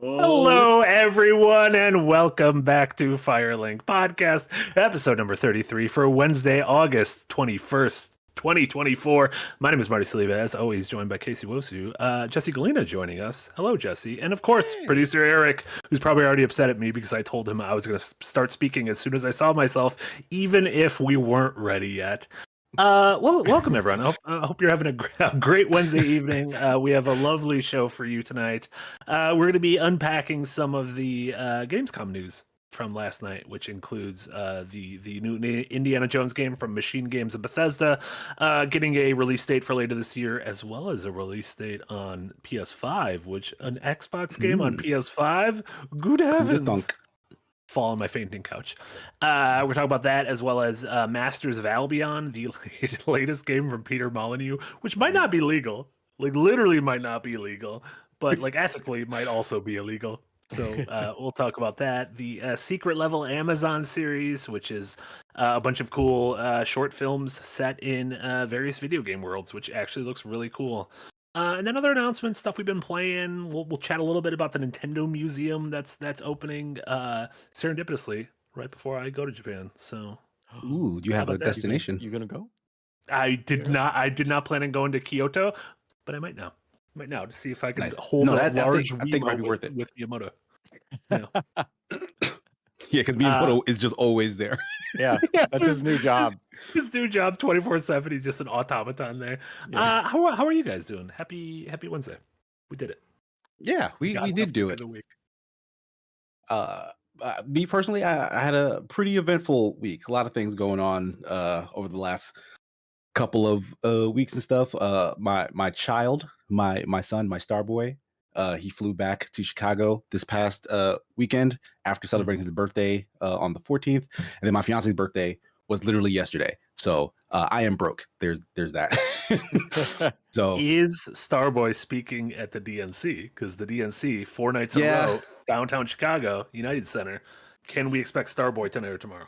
Oh, Hello, everyone, and welcome back to Firelink Podcast, episode number 33 for Wednesday, August 21st, 2024. My name is Marty Saliba, as always, joined by Casey Wosu. Jesse Galena joining us. Hello, Jesse. And of course, hey. producer Eric, who's probably already upset at me because I told him I was going to start speaking as soon as I saw myself, even if we weren't ready yet. Well, welcome everyone. I hope you're having a great Wednesday evening. We have a lovely show for you tonight. We're going to be unpacking some of the Gamescom news from last night, which includes the new Indiana Jones game from Machine Games and Bethesda, getting a release date for later this year, as well as a release date on PS5, which an Xbox game on PS5. Good Who'da heavens! thunk? Fall on my fainting couch. We're talking about that as well as Masters of Albion, the latest game from Peter Molyneux, which might not be legal, like literally might not be legal, but like ethically might also be illegal. So we'll talk about that. The secret level Amazon series, which is a bunch of cool short films set in various video game worlds, which actually looks really cool. And then other announcements, stuff we've been playing. We'll chat a little bit about the Nintendo Museum that's opening serendipitously right before I go to Japan. So Ooh, you how have a about that? destination. You gonna go? I did Yeah. not. I did not plan on going to Kyoto, but I might now. Might now to see if I can Nice. hold No, a that- I large think- I think it might be Wiimote worth it. with Miyamoto. Yeah. Yeah, because Miyamoto is just always there. Yeah, Yeah, that's his new job. His new job, 24/7. He's just an automaton there. Yeah. How are you guys doing? Happy Wednesday. We did it. Yeah, we Got did do through it. the week. Me personally, I had a pretty eventful week. A lot of things going on over the last couple of weeks and stuff. My child, my son, my star boy, he flew back to Chicago this past weekend after celebrating his birthday on the 14th, and then my fiance's birthday was literally yesterday. So I am broke. There's that. So Is Starboy speaking at the DNC? Because the DNC, 4 nights in a Yeah. row, downtown Chicago, United Center. Can we expect Starboy tonight or tomorrow?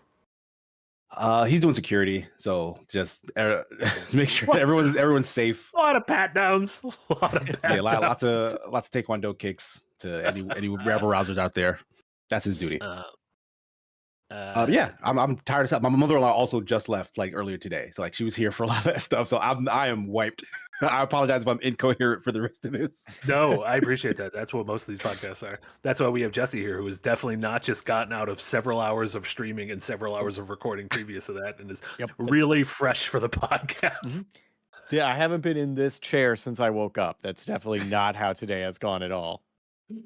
he's doing security, so just make sure everyone's safe. A lot of pat downs. A lot of pat Yeah, downs. lots of taekwondo kicks to any rabble rousers out there. That's his duty. Yeah, I'm tired of stuff. My mother-in-law also just left like earlier today, so like she was here for a lot of that stuff. So I am wiped. I apologize if I'm incoherent for the rest of this. No, I appreciate that. That's what most of these podcasts are. That's why we have Jesse here, who has definitely not just gotten out of several hours of streaming and several hours of recording previous to that, and is Yep. really fresh for the podcast. Yeah, I haven't been in this chair since I woke up. That's definitely not how today has gone at all.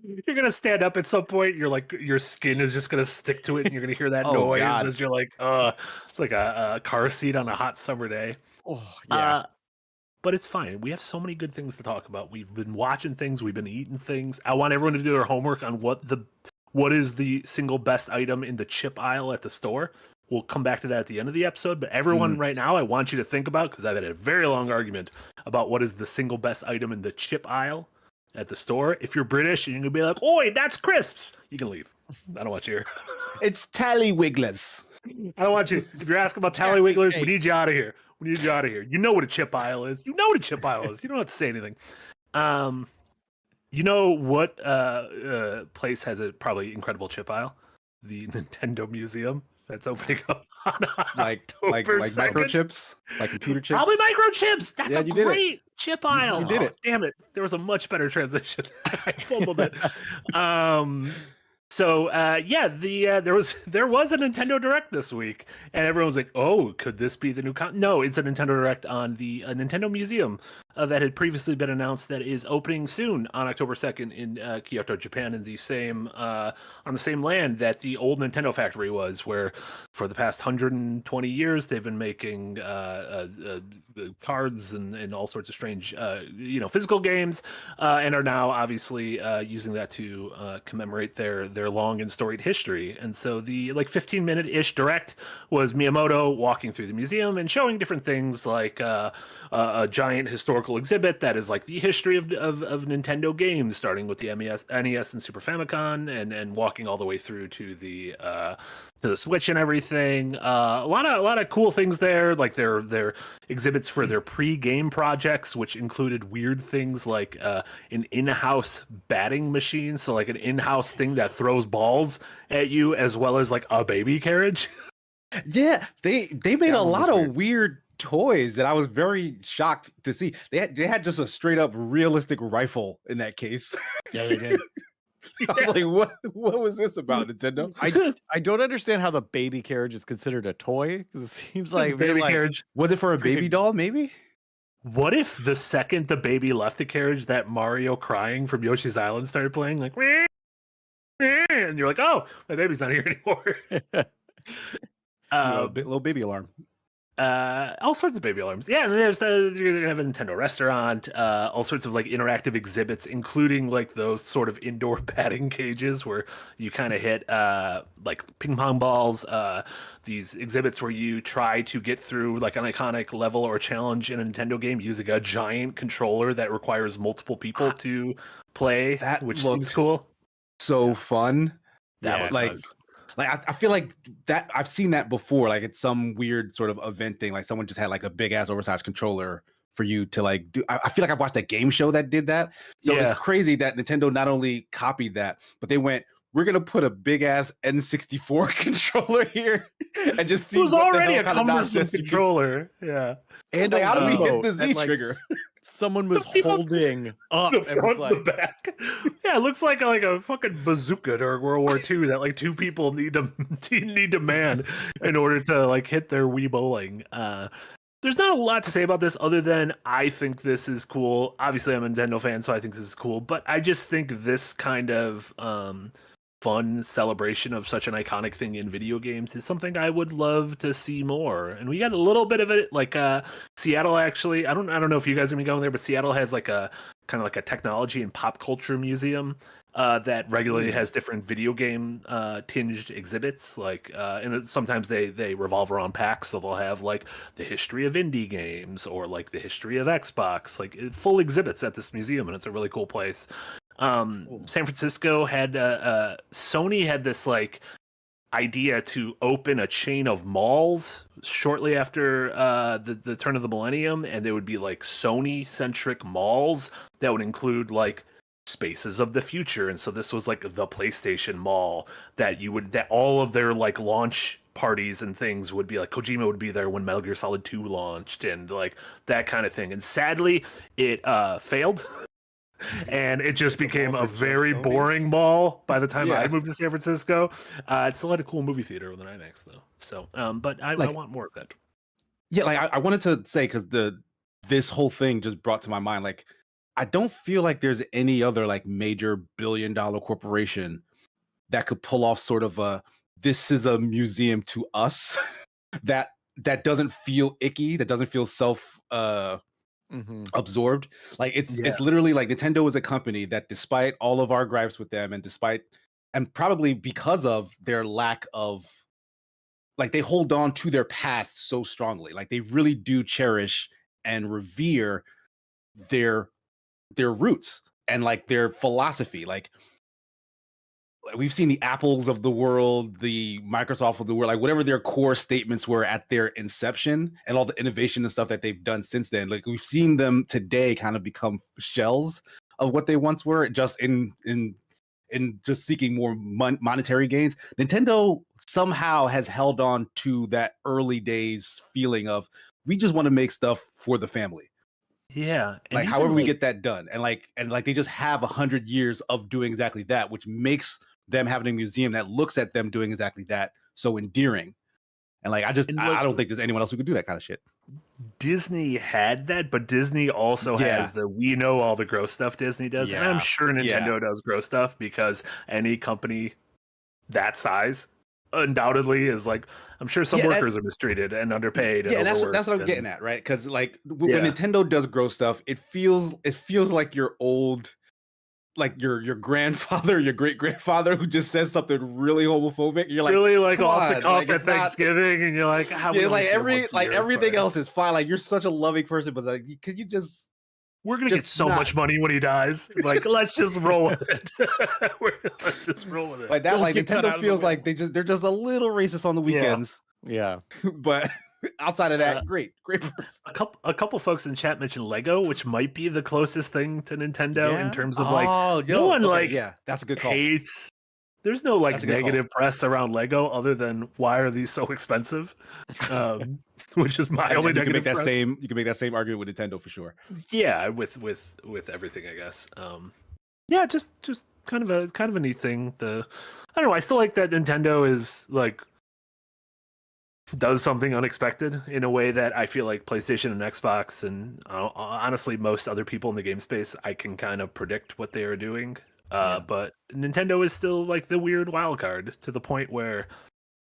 You're gonna stand up at some point. You're like, your skin is just gonna stick to it, and you're gonna hear that Oh, noise God. as you're like, it's like a car seat on a hot summer day. Oh yeah. But it's fine. We have so many good things to talk about. We've been watching things. We've been eating things. I want everyone to do their homework on what is the single best item in the chip aisle at the store. We'll come back to that at the end of the episode. But everyone right now, I want you to think about, because I've had a very long argument about what is the single best item in the chip aisle at the store. If you're British and you're gonna be like, "Oi, that's crisps," you can leave. I don't want you here. It's Tally Wigglers. I don't want you. If you're asking about Tally Wigglers, we need you out of here. We need you out of here. You know what a chip aisle is. You know what a chip aisle is. You don't have to say anything. You know what place has a probably incredible chip aisle? The Nintendo Museum that's opening up on Like October 2nd. microchips, like computer chips. Probably microchips. That's Yeah, a you did it. great chip aisle. You did it. Damn it. There was a much better transition. I fumbled it. So there was a Nintendo Direct this week, and everyone was like, "Oh, could this be the new No, it's a Nintendo Direct on the Nintendo Museum that had previously been announced that is opening soon on October 2nd in Kyoto, Japan, in the same on the same land that the old Nintendo factory was, where for the past 120 years they've been making cards and all sorts of strange physical games, and are now obviously using that to commemorate their long and storied history. And so the 15-minute-ish direct was Miyamoto walking through the museum and showing different things like a giant historical historical exhibit that is like the history of Nintendo games, starting with the NES and Super Famicom, and walking all the way through to the Switch and everything. A lot of cool things there, like their exhibits for their pre-game projects, which included weird things like an in-house batting machine, so like an in-house thing that throws balls at you, as well as like a baby carriage. Yeah, they made a lot of weird toys that I was very shocked to see. They had just a straight up realistic rifle in that case. Yeah, they did. I was like, what was this about, Nintendo? I don't understand how the baby carriage is considered a toy, because it seems like baby carriage. Was it for a baby doll, maybe? What if the second the baby left the carriage, that Mario crying from Yoshi's Island started playing, like, and you're like, oh, my baby's not here anymore. Little baby alarm. All sorts of baby alarms. Yeah, and then you're gonna have a Nintendo restaurant, all sorts of like interactive exhibits, including like those sort of indoor batting cages where you kind of hit like ping pong balls. These exhibits where you try to get through like an iconic level or challenge in a Nintendo game using a giant controller that requires multiple people to play, which seems cool. So fun. That looks like fun. Like I feel like that I've seen that before. Like it's some weird sort of event thing. Like someone just had like a big ass oversized controller for you to like do. I feel like I've watched a game show that did that. So it's crazy that Nintendo not only copied that, but they went, we're gonna put a big ass N64 controller here and just see. It was already a cumbersome controller. Yeah. And like, how do we hit the Z trigger? Someone was holding up the front and the back. Yeah, it looks like a fucking bazooka during World War II that like two people need to man in order to like hit their Wii bowling. There's not a lot to say about this other than I think this is cool. Obviously, I'm a Nintendo fan, so I think this is cool. But I just think this kind of fun celebration of such an iconic thing in video games is something I would love to see more. And we got a little bit of it, like Seattle actually. I don't know if you guys are gonna be going there, but Seattle has like a kind of like a technology and pop culture museum that regularly has different video game tinged exhibits. Like and sometimes they revolve around PAX, so they'll have like the history of indie games or like the history of Xbox, like full exhibits at this museum, and it's a really cool place. Cool. San Francisco had Sony had this like idea to open a chain of malls shortly after the turn of the millennium, and they would be like Sony centric malls that would include like spaces of the future. And so this was like the PlayStation mall that all of their like launch parties and things would be like Kojima would be there when Metal Gear Solid 2 launched and like that kind of thing. And sadly it failed. And it just became a very boring mall by the time I moved to San Francisco. It still had a cool movie theater with an IMAX though. So, but I want more of that. Yeah, like I wanted to say, because this whole thing just brought to my mind, like I don't feel like there's any other like major billion-dollar corporation that could pull off sort of this is a museum to us that doesn't feel icky, that doesn't feel self absorbed. Like it's literally like Nintendo is a company that, despite all of our gripes with them, and probably because of their lack of, like, they hold on to their past so strongly. Like they really do cherish and revere their roots and like their philosophy. Like we've seen the Apples of the world, the Microsoft of the world, like whatever their core statements were at their inception and all the innovation and stuff that they've done since then. Like we've seen them today kind of become shells of what they once were, just in just seeking more monetary gains. Nintendo somehow has held on to that early days feeling of, we just want to make stuff for the family. Yeah. Like however we get that done. And like they just have 100 years of doing exactly that, which makes them having a museum that looks at them doing exactly that so endearing. And like I don't think there's anyone else who could do that kind of shit. Disney had that, but Disney also has we know all the gross stuff Disney does. And I'm sure Nintendo does gross stuff, because any company that size undoubtedly is like, I'm sure some workers are mistreated and underpaid. Yeah, and that's what I'm getting at, right? Because like when Nintendo does gross stuff, it feels like your old, like your grandfather, your great grandfather, who just says something really homophobic. You're like, really like off the cuff at Thanksgiving, and you're like, how? Yeah, like everything else is fine. Like you're such a loving person, but like, could you just we're gonna get so much money when he dies. Like, let's just roll with it. Let's just roll with it. Like that, like Nintendo feels like they're just a little racist on the weekends. Yeah. But outside of that, great. A couple folks in chat mentioned Lego, which might be the closest thing to Nintendo in terms of no one that's a good call. Hates. There's no negative press around Lego other than why are these so expensive, which is my only negative. You can make that same argument with Nintendo for sure. Yeah, with everything, I guess. Yeah, just kind of a neat thing. I don't know. I still like that Nintendo is does something unexpected in a way that I feel like PlayStation and Xbox and honestly most other people in the game space, I can kind of predict what they are doing. But Nintendo is still like the weird wild card to the point where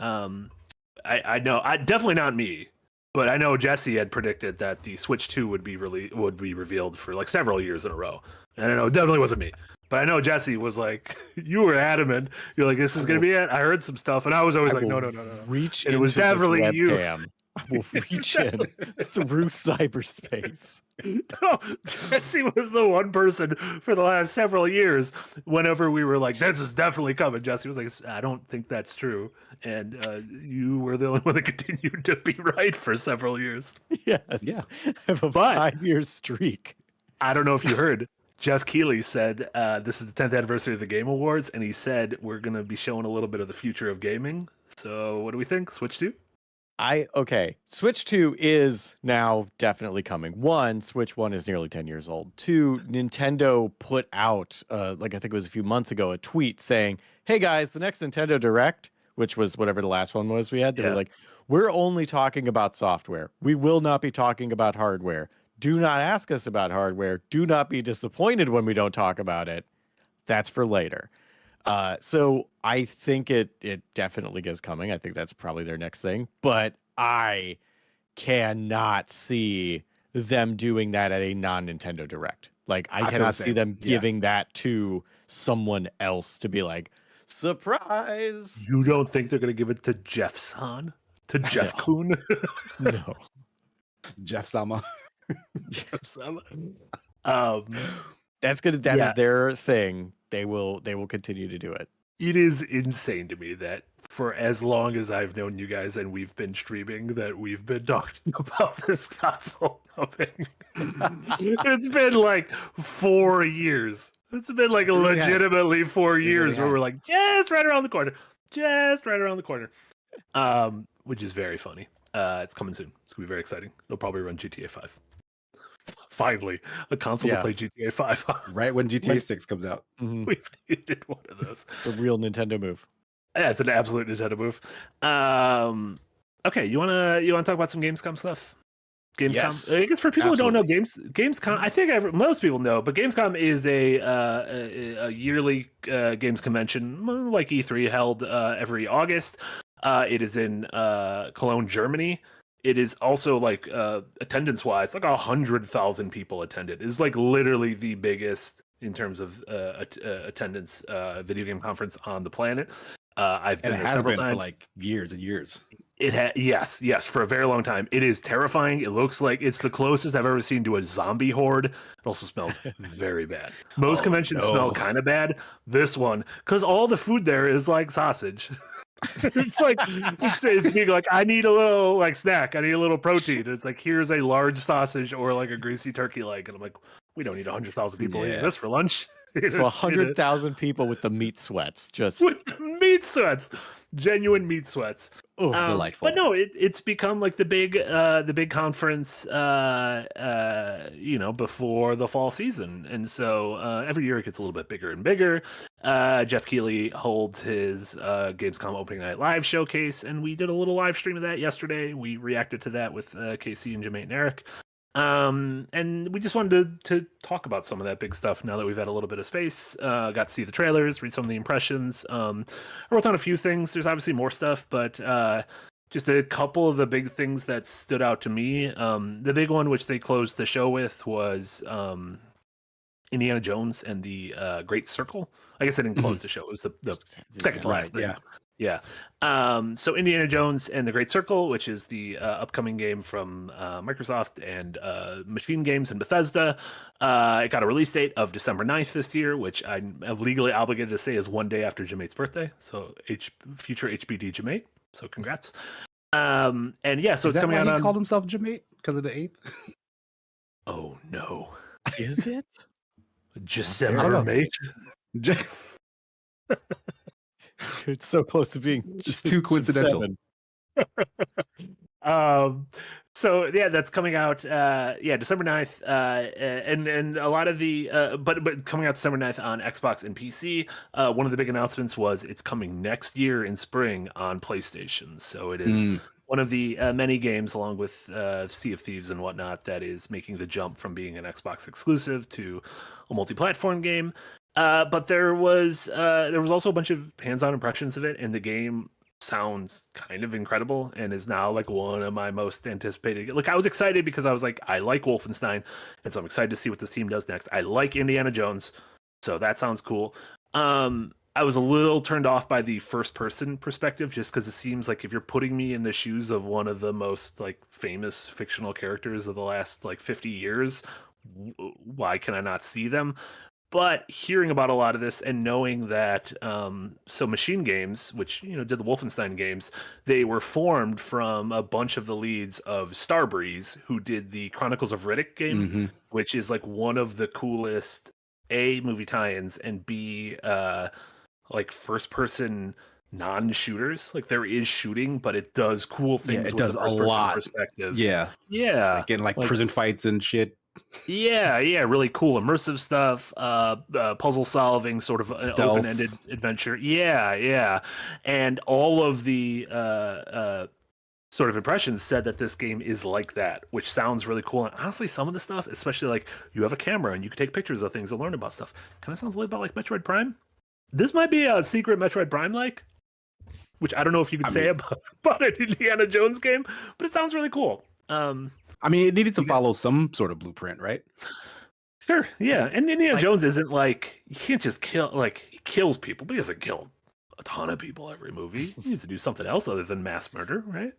I know definitely not me, but I know Jesse had predicted that the Switch 2 would be revealed for like several years in a row. And I know it definitely wasn't me. But I know Jesse was like, you were adamant. You're like, this is going to be it. I heard some stuff. And I was always like, no. Reach and it was definitely you. I will reach in through cyberspace. No, Jesse was the one person for the last several years, whenever we were like, this is definitely coming, Jesse was like, I don't think that's true. And you were the only one that continued to be right for several years. Yes. Yeah. I have a 5-year streak. I don't know if you heard. Jeff Keighley said this is the 10th anniversary of the Game Awards, and he said we're going to be showing a little bit of the future of gaming. So what do we think? Switch 2? Switch 2 is now definitely coming. One, Switch 1 is nearly 10 years old. Two, Nintendo put out, I think it was a few months ago, a tweet saying, hey guys, the next Nintendo Direct, which was whatever the last one was we had, they were like, we're only talking about software. We will not be talking about hardware. Do not ask us about hardware. Do not be disappointed when we don't talk about it. That's for later. So I think it definitely is coming. I think that's probably their next thing. But I cannot see them doing that at a non-Nintendo Direct. Like, I cannot see them giving that to someone else to be like, surprise. You don't think they're going to give it to Jeff-san? To Jeff Kuhn? No. Jeff-sama. Jeff-sama. That is their thing. They will continue to do it. It is insane to me that for as long as I've known you guys and we've been streaming, that we've been talking about this console coming. It's been like 4 years. It's been like legitimately 4 years where we're like, just right around the corner. Just right around the corner. Which is very funny. It's coming soon. It's going to be very exciting. It'll probably run GTA 5. Finally, a console to play GTA 5 on. Right when GTA 6 comes out. Mm-hmm. We've needed one of those. It's a real Nintendo move. Yeah, it's an absolute Nintendo move. Okay, you wanna talk about some Gamescom stuff? Gamescom. Yes, I guess for people who don't know, Gamescom. I think most people know, but Gamescom is a yearly games convention like E3 held every August. It is in Cologne, Germany. It is also like attendance-wise, like 100,000 people attended. It's like literally the biggest in terms of attendance video game conference on the planet. I've been there several times for like years and years. It yes, for a very long time. It is terrifying. It looks like it's the closest I've ever seen to a zombie horde. It also smells very bad. Most conventions smell kind of bad. This one, because all the food there is like sausage. It's like it's being like, I need a little like snack. I need a little protein. It's like, here's a large sausage or like a greasy turkey leg, and I'm like, we don't need 100,000 people eating this for lunch. So 100,000 people with the meat sweats, just with the meat sweats, genuine meat sweats. Oh, delightful! But no, it's become like the big conference, before the fall season, and so every year it gets a little bit bigger and bigger. Jeff Keighley holds his Gamescom opening night live showcase, and we did a little live stream of that yesterday. We reacted to that with Casey and Jermaine and Eric. And we just wanted to talk about some of that big stuff now that we've had a little bit of space. Got to see the trailers, read some of the impressions. I wrote down a few things. There's obviously more stuff, but just a couple of the big things that stood out to me. The big one, which they closed the show with, was Indiana Jones and the Great Circle. I guess they didn't close the show. It was the second to last thing. Yeah. So Indiana Jones and the Great Circle, which is the upcoming game from Microsoft and Machine Games and Bethesda, it got a release date of December 9th this year, which I'm legally obligated to say is one day after Jamate's birthday. So future HBD Jamate. So congrats. And yeah, so Is it's that coming why out he on. called himself Jamate? Because of the ape? Oh no, Is it? I don't December know. mate. It's so close to being. It's too coincidental. 7. So yeah, that's coming out December 9th, and a lot of the but coming out December 9th on Xbox and PC. One of the big announcements was it's coming next year in spring on PlayStation. So it is one of the many games, along with Sea of Thieves and whatnot, that is making the jump from being an Xbox exclusive to a multi-platform game. But there was also a bunch of hands-on impressions of it, and the game sounds kind of incredible and is now like one of my most anticipated. Like, I was excited because I was like, I like Wolfenstein, and so I'm excited to see what this team does next. I like Indiana Jones, so that sounds cool. I was a little turned off by the first person perspective, just because it seems like if you're putting me in the shoes of one of the most like famous fictional characters of the last like 50 years, why can I not see them? But hearing about a lot of this and knowing that, so Machine Games, which did the Wolfenstein games, they were formed from a bunch of the leads of Starbreeze, who did the Chronicles of Riddick game, which is like one of the coolest A, movie tie-ins, and B, like first-person non-shooters. Like, there is shooting, but it does cool things it with does the a first-person lot. perspective. Yeah. Yeah. Like getting like prison fights and shit. Yeah, really cool immersive stuff, puzzle solving, sort of an Stealth. open-ended adventure. Yeah. And all of the sort of impressions said that this game is like that, which sounds really cool. And honestly, some of the stuff, especially like you have a camera and you can take pictures of things and learn about stuff, kind of sounds a little bit like Metroid Prime. This might be a secret Metroid Prime-like, which I don't know if you could say about an Indiana Jones game, but it sounds really cool. I mean, it needed to follow some sort of blueprint, right? Sure, yeah. And Indiana Jones isn't like, you can't just kill, like, he kills people, but he doesn't kill a ton of people every movie. He needs to do something else other than mass murder, right?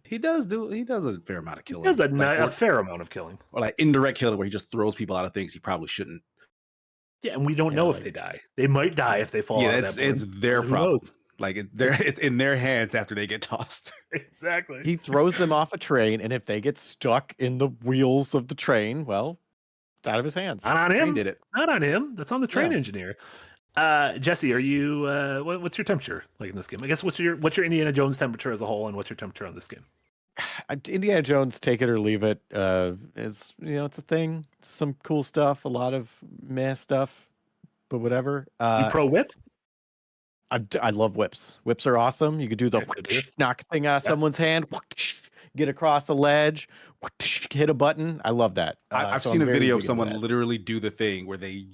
He does a fair amount of killing. He does a fair amount of killing. Or like indirect killing where he just throws people out of things he probably shouldn't. Yeah, and we don't know if they die. They might die if they fall out of that balloon. It's their problem. Like it's in their hands after they get tossed. Exactly. He throws them off a train, and if they get stuck in the wheels of the train, well, it's out of his hands. Not on him. Train did it. Not on him. That's on the train engineer. Jesse, are you? What's your temperature like in this game? I guess what's your Indiana Jones temperature as a whole, and what's your temperature on this game? Indiana Jones, take it or leave it. It's it's a thing. It's some cool stuff. A lot of meh stuff, but whatever. You pro whip? I love whips. Whips are awesome. You could do the knock thing out of someone's hand, get across a ledge, hit a button. I love that. I've seen a video of someone literally do the thing where they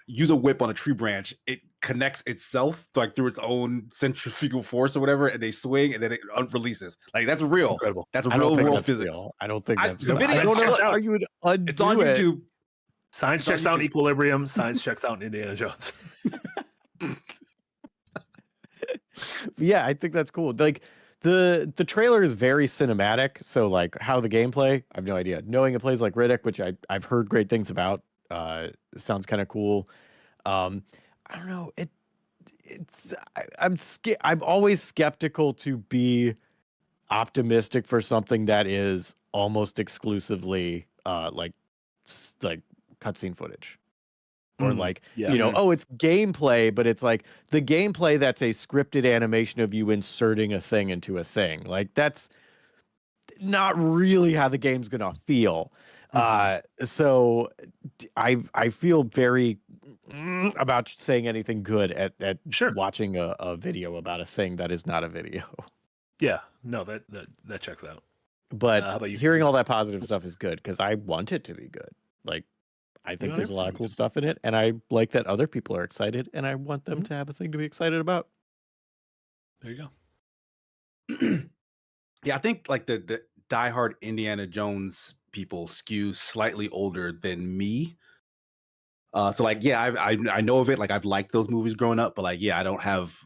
use a whip on a tree branch. It connects itself like through its own centrifugal force or whatever, and they swing and then it releases. Like, that's real. Incredible. That's real world physics. Real. I don't think that's the real. video. I don't know how you would undo It's on YouTube. Science checks out Equilibrium. Science checks out Indiana Jones. Yeah, I think that's cool. Like the trailer is very cinematic, so like how the gameplay, I have no idea. Knowing it plays like Riddick, which I've heard great things about, sounds kind of cool. I don't know. I'm always skeptical to be optimistic for something that is almost exclusively like cutscene footage. Or like, it's gameplay, but it's like the gameplay that's a scripted animation of you inserting a thing into a thing. Like, that's not really how the game's gonna feel. So I feel very about saying anything good at watching a video about a thing that is not a video. Yeah, no, that checks out. But how about you? Hearing all that positive stuff is good because I want it to be good. Like, I think there's a lot of cool stuff in it, and I like that other people are excited, and I want them to have a thing to be excited about. There you go. Yeah, I think like the diehard Indiana Jones people skew slightly older than me. So like, yeah, I know of it. Like, I've liked those movies growing up, but like, yeah, I don't have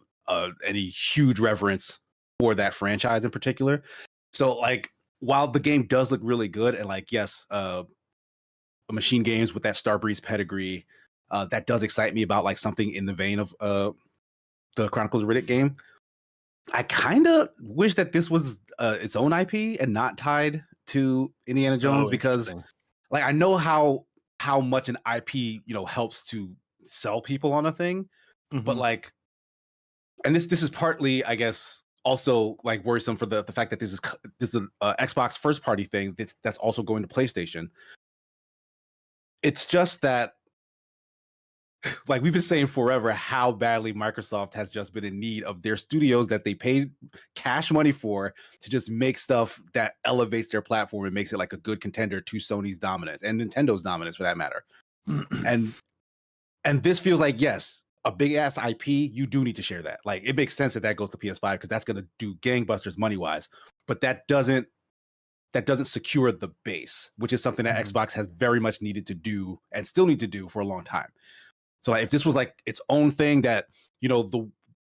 any huge reverence for that franchise in particular. So like, while the game does look really good, and like, yes, Machine Games with that Starbreeze pedigree, that does excite me about like something in the vein of the Chronicles of Riddick game. I kind of wish that this was its own IP and not tied to Indiana Jones, because like I know how much an IP helps to sell people on a thing, but like, and this is partly, I guess, also like worrisome for the fact that this is an Xbox first party thing that's also going to PlayStation. It's just that, like we've been saying forever, how badly Microsoft has just been in need of their studios that they paid cash money for to just make stuff that elevates their platform and makes it like a good contender to Sony's dominance and Nintendo's dominance for that matter. and this feels like, yes, a big ass IP, you do need to share that. Like it makes sense that goes to PS5 because that's going to do gangbusters money wise, but that doesn't secure the base, which is something that Xbox has very much needed to do and still need to do for a long time. So like, if this was like its own thing that, the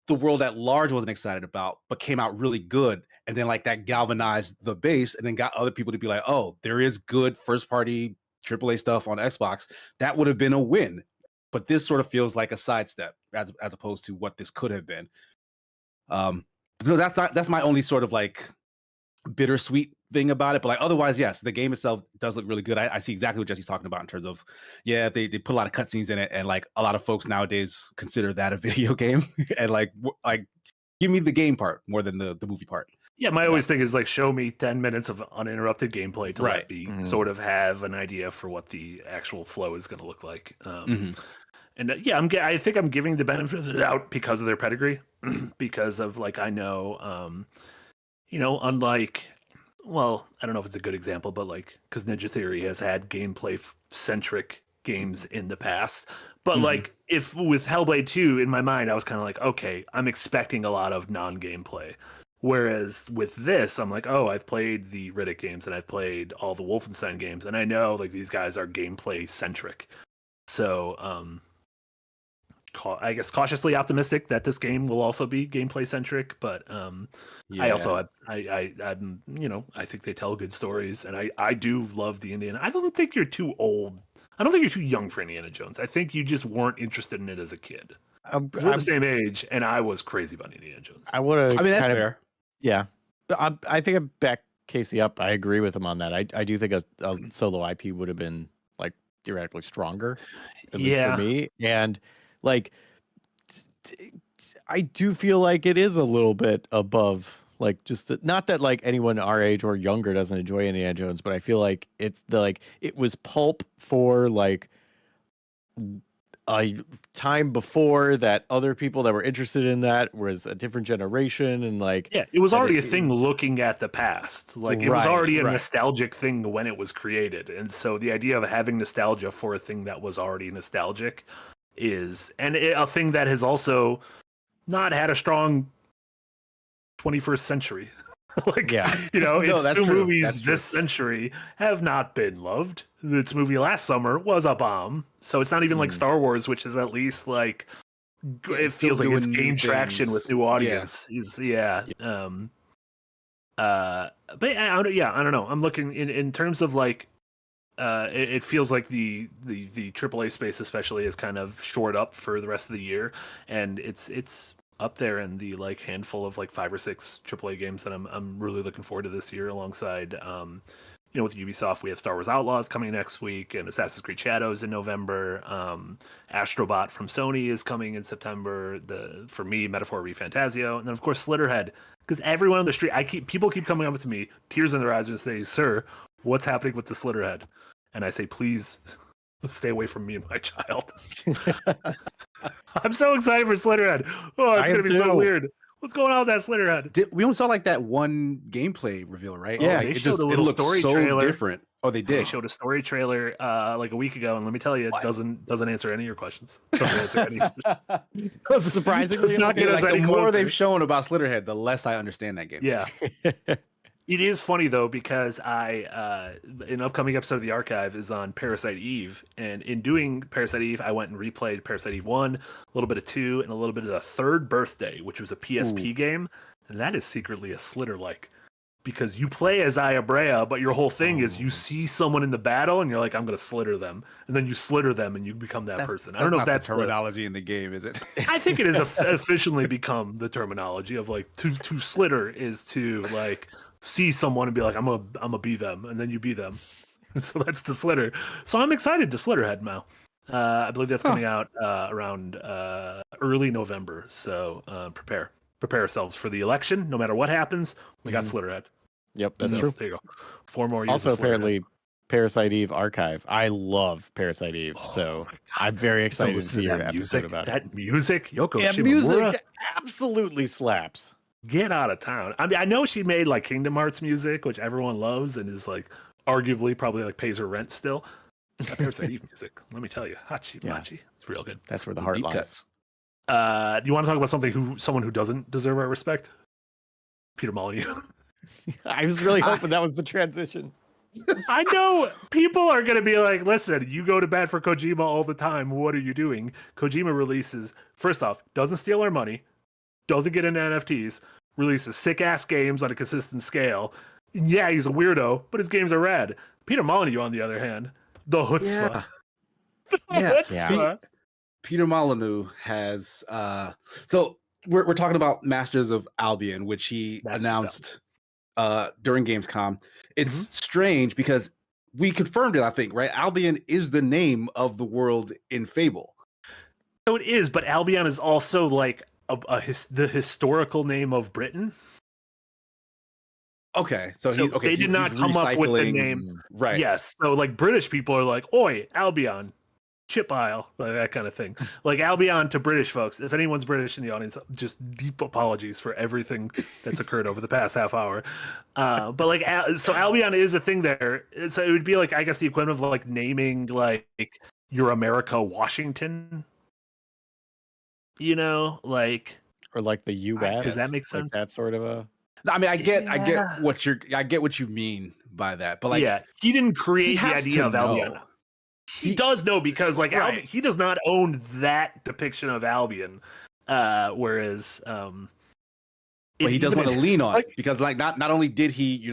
world at large wasn't excited about, but came out really good, and then like that galvanized the base and then got other people to be like, oh, there is good first party AAA stuff on Xbox, that would have been a win. But this sort of feels like a sidestep as opposed to what this could have been. So that's my only sort of like bittersweet thing about it, but like otherwise, yes, the game itself does look really good. I see exactly what Jesse's talking about in terms of, yeah, they put a lot of cutscenes in it, and like a lot of folks nowadays consider that a video game, and like give me the game part more than the movie part. Yeah, my always thing is like, show me 10 minutes of uninterrupted gameplay to let me sort of have an idea for what the actual flow is going to look like. And yeah, I think I'm giving the benefit of the doubt because of their pedigree, because of like, I know, unlike, well, I don't know if it's a good example, but like, because Ninja Theory has had gameplay centric games in the past, but like, if with Hellblade 2 in my mind, I was kind of like, okay, I'm expecting a lot of non-gameplay. Whereas with this, I'm like, oh, I've played the Riddick games and I've played all the Wolfenstein games, and I know like these guys are gameplay centric. So, I guess cautiously optimistic that this game will also be gameplay centric, but I also I'm I think they tell good stories, and I do love the Indiana. I don't think you're too old. I don't think you're too young for Indiana Jones. I think you just weren't interested in it as a kid. We're the same age, and I was crazy about Indiana Jones. I would. I mean, that's fair. Yeah, but I think I back Casey up. I agree with him on that. I do think a solo IP would have been like theoretically stronger, at least for me, and. Like, I do feel like it is a little bit above, like, just not that like anyone our age or younger doesn't enjoy Indiana Jones, but I feel like it's it was pulp for like a time before that other people that were interested in that was a different generation, and like, yeah, it was already a thing looking at the past. Like it was already a nostalgic thing when it was created, and so the idea of having nostalgia for a thing that was already nostalgic is a thing that has also not had a strong 21st century. Like, its two movies this century have not been loved. Its movie last summer was a bomb, so it's not even like Star Wars, which is at least like it feels like it's gained traction with new audience. But I don't know. I'm looking in terms of like. It feels like the AAA space especially is kind of shored up for the rest of the year, and it's up there in the like handful of like 5 or 6 AAA games that I'm really looking forward to this year. Alongside, with Ubisoft, we have Star Wars Outlaws coming next week, and Assassin's Creed Shadows in November. Astrobot from Sony is coming in September. For me, Metaphor ReFantazio, and then of course Slitterhead, because everyone on the street, people keep coming up to me, tears in their eyes, and say, "Sir, what's happening with the Slitterhead?" And I say, please stay away from me and my child. I'm so excited for Slitterhead. Oh, it's going to be so weird. What's going on with that Slitterhead? We only saw like that one gameplay reveal, right? Yeah, they showed a little story trailer. Different. Oh, they did. They showed a story trailer like a week ago, and let me tell you, it doesn't answer any of your questions. Doesn't answer any. Surprisingly, it's not like the more they've shown about Slitterhead, the less I understand that game. Yeah. It is funny though because an upcoming episode of the archive is on Parasite Eve, and in doing Parasite Eve, I went and replayed Parasite Eve 1, a little bit of 2, and a little bit of the Third Birthday, which was a PSP game, and that is secretly a Slitter like, because you play as Ayabrea, but your whole thing is you see someone in the battle and you're like, I'm gonna Slitter them, and then you Slitter them and you become that person. I don't know if that's the terminology in the game, is it? I think it has officially become the terminology of like to Slitter is to like see someone and be like, I'm gonna be them, and then you be them. So that's the Slitter. So I'm excited to Slitterhead now. I believe that's coming out around early November. So prepare ourselves for the election. No matter what happens, we got Slitterhead. Yep, that's true. There you go. 4 more years. Also, apparently, Parasite Eve archive. I love Parasite Eve, so I'm very excited to see your episode about it. That music, Yoko Yeah, Shimomura, music absolutely slaps. get out of town. I mean, I know she made like Kingdom Hearts music, which everyone loves and is like arguably probably like pays her rent still. That Parasite Eve music, let me tell you, Hachi Machi, it's real good. That's where the heart lies. Do you want to talk about someone who doesn't deserve our respect? Peter Molyneux. I was really hoping that was the transition. I know people are going to be like, listen, you go to bat for Kojima all the time. What are you doing? Kojima releases, first off, doesn't steal our money, doesn't get into NFTs, releases sick-ass games on a consistent scale. Yeah, he's a weirdo, but his games are rad. Peter Molyneux, on the other hand, the chutzpah. Yeah. Peter Molyneux has... So we're talking about Masters of Albion, which he announced during Gamescom. It's strange because we confirmed it, I think, right? Albion is the name of the world in Fable. So it is, but Albion is also like the historical name of Britain. Okay, so they did not come up with the name, right? Yes, so like British people are like, "Oi, Albion, chip aisle," like that kind of thing. Like Albion to British folks. If anyone's British in the audience, just deep apologies for everything that's occurred over the past half hour. But like, so Albion is a thing there. So it would be like, I guess, the equivalent of like naming like your America Washington. You know, like, or like the U.S. Does that make sense? Like that sort of a. I mean, I get what you mean by that, but like, yeah, he didn't create the idea of Albion. He does know because like Albion, he does not own that depiction of Albion, whereas, but he does want to lean on it because like not only did he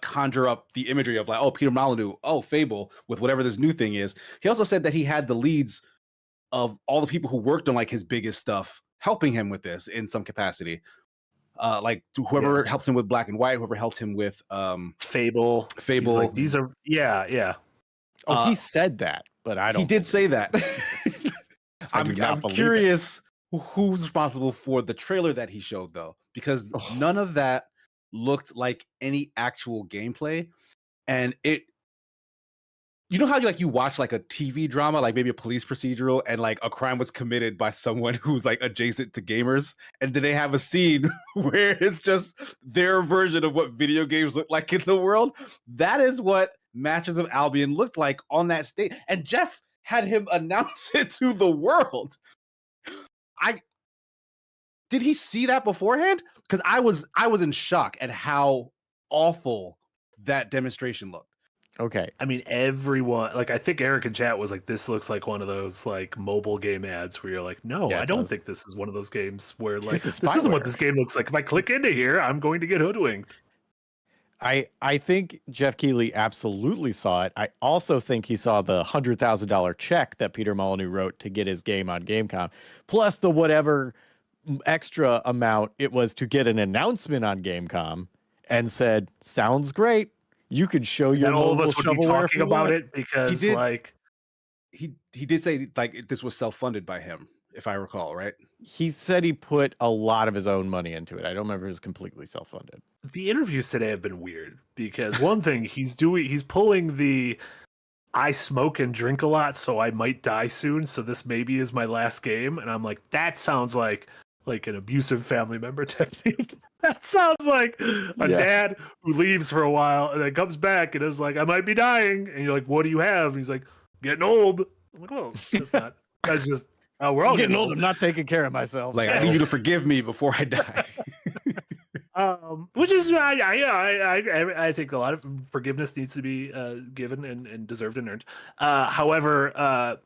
conjure up the imagery of like, oh, Peter Molyneux, oh, Fable with whatever this new thing is. He also said that he had the leads of all the people who worked on like his biggest stuff helping him with this in some capacity. Like whoever helped him with Black and White, whoever helped him with Fable. Like, these are Oh, he said that, but I don't. He did say that. I'm curious who's responsible for the trailer that he showed though, because none of that looked like any actual gameplay, and it. You know how you watch like a TV drama, like maybe a police procedural, and like a crime was committed by someone who's like adjacent to gamers, and then they have a scene where it's just their version of what video games look like in the world. That is what Masters of Albion looked like on that stage, and Jeff had him announce it to the world. Did he see that beforehand? Because I was in shock at how awful that demonstration looked. Okay. I mean, everyone, like, I think Eric in chat was like, this looks like one of those like mobile game ads where you're like, no, I don't think this is one of those games where like, this isn't what this game looks like. If I click into here, I'm going to get hoodwinked. I think Jeff Keighley absolutely saw it. I also think he saw the $100,000 check that Peter Molyneux wrote to get his game on Gamescom, plus the whatever extra amount it was to get an announcement on Gamescom, and said, sounds great. You could show your all of us would be talking about it because he did say like this was self-funded by him, if I recall, right? He said he put a lot of his own money into it. I don't remember if it was completely self-funded. The interviews today have been weird because one thing he's pulling the I smoke and drink a lot, so I might die soon, so this maybe is my last game, and I'm like, that sounds like an abusive family member technique. That sounds like a dad who leaves for a while and then comes back and is like, I might be dying. And you're like, what do you have? And he's like, getting old. I'm like, well, that's not. That's just, we're all getting old. I'm not taking care of myself. Like, I need you to forgive me before I die. Which is I think a lot of forgiveness needs to be given and deserved and earned. However,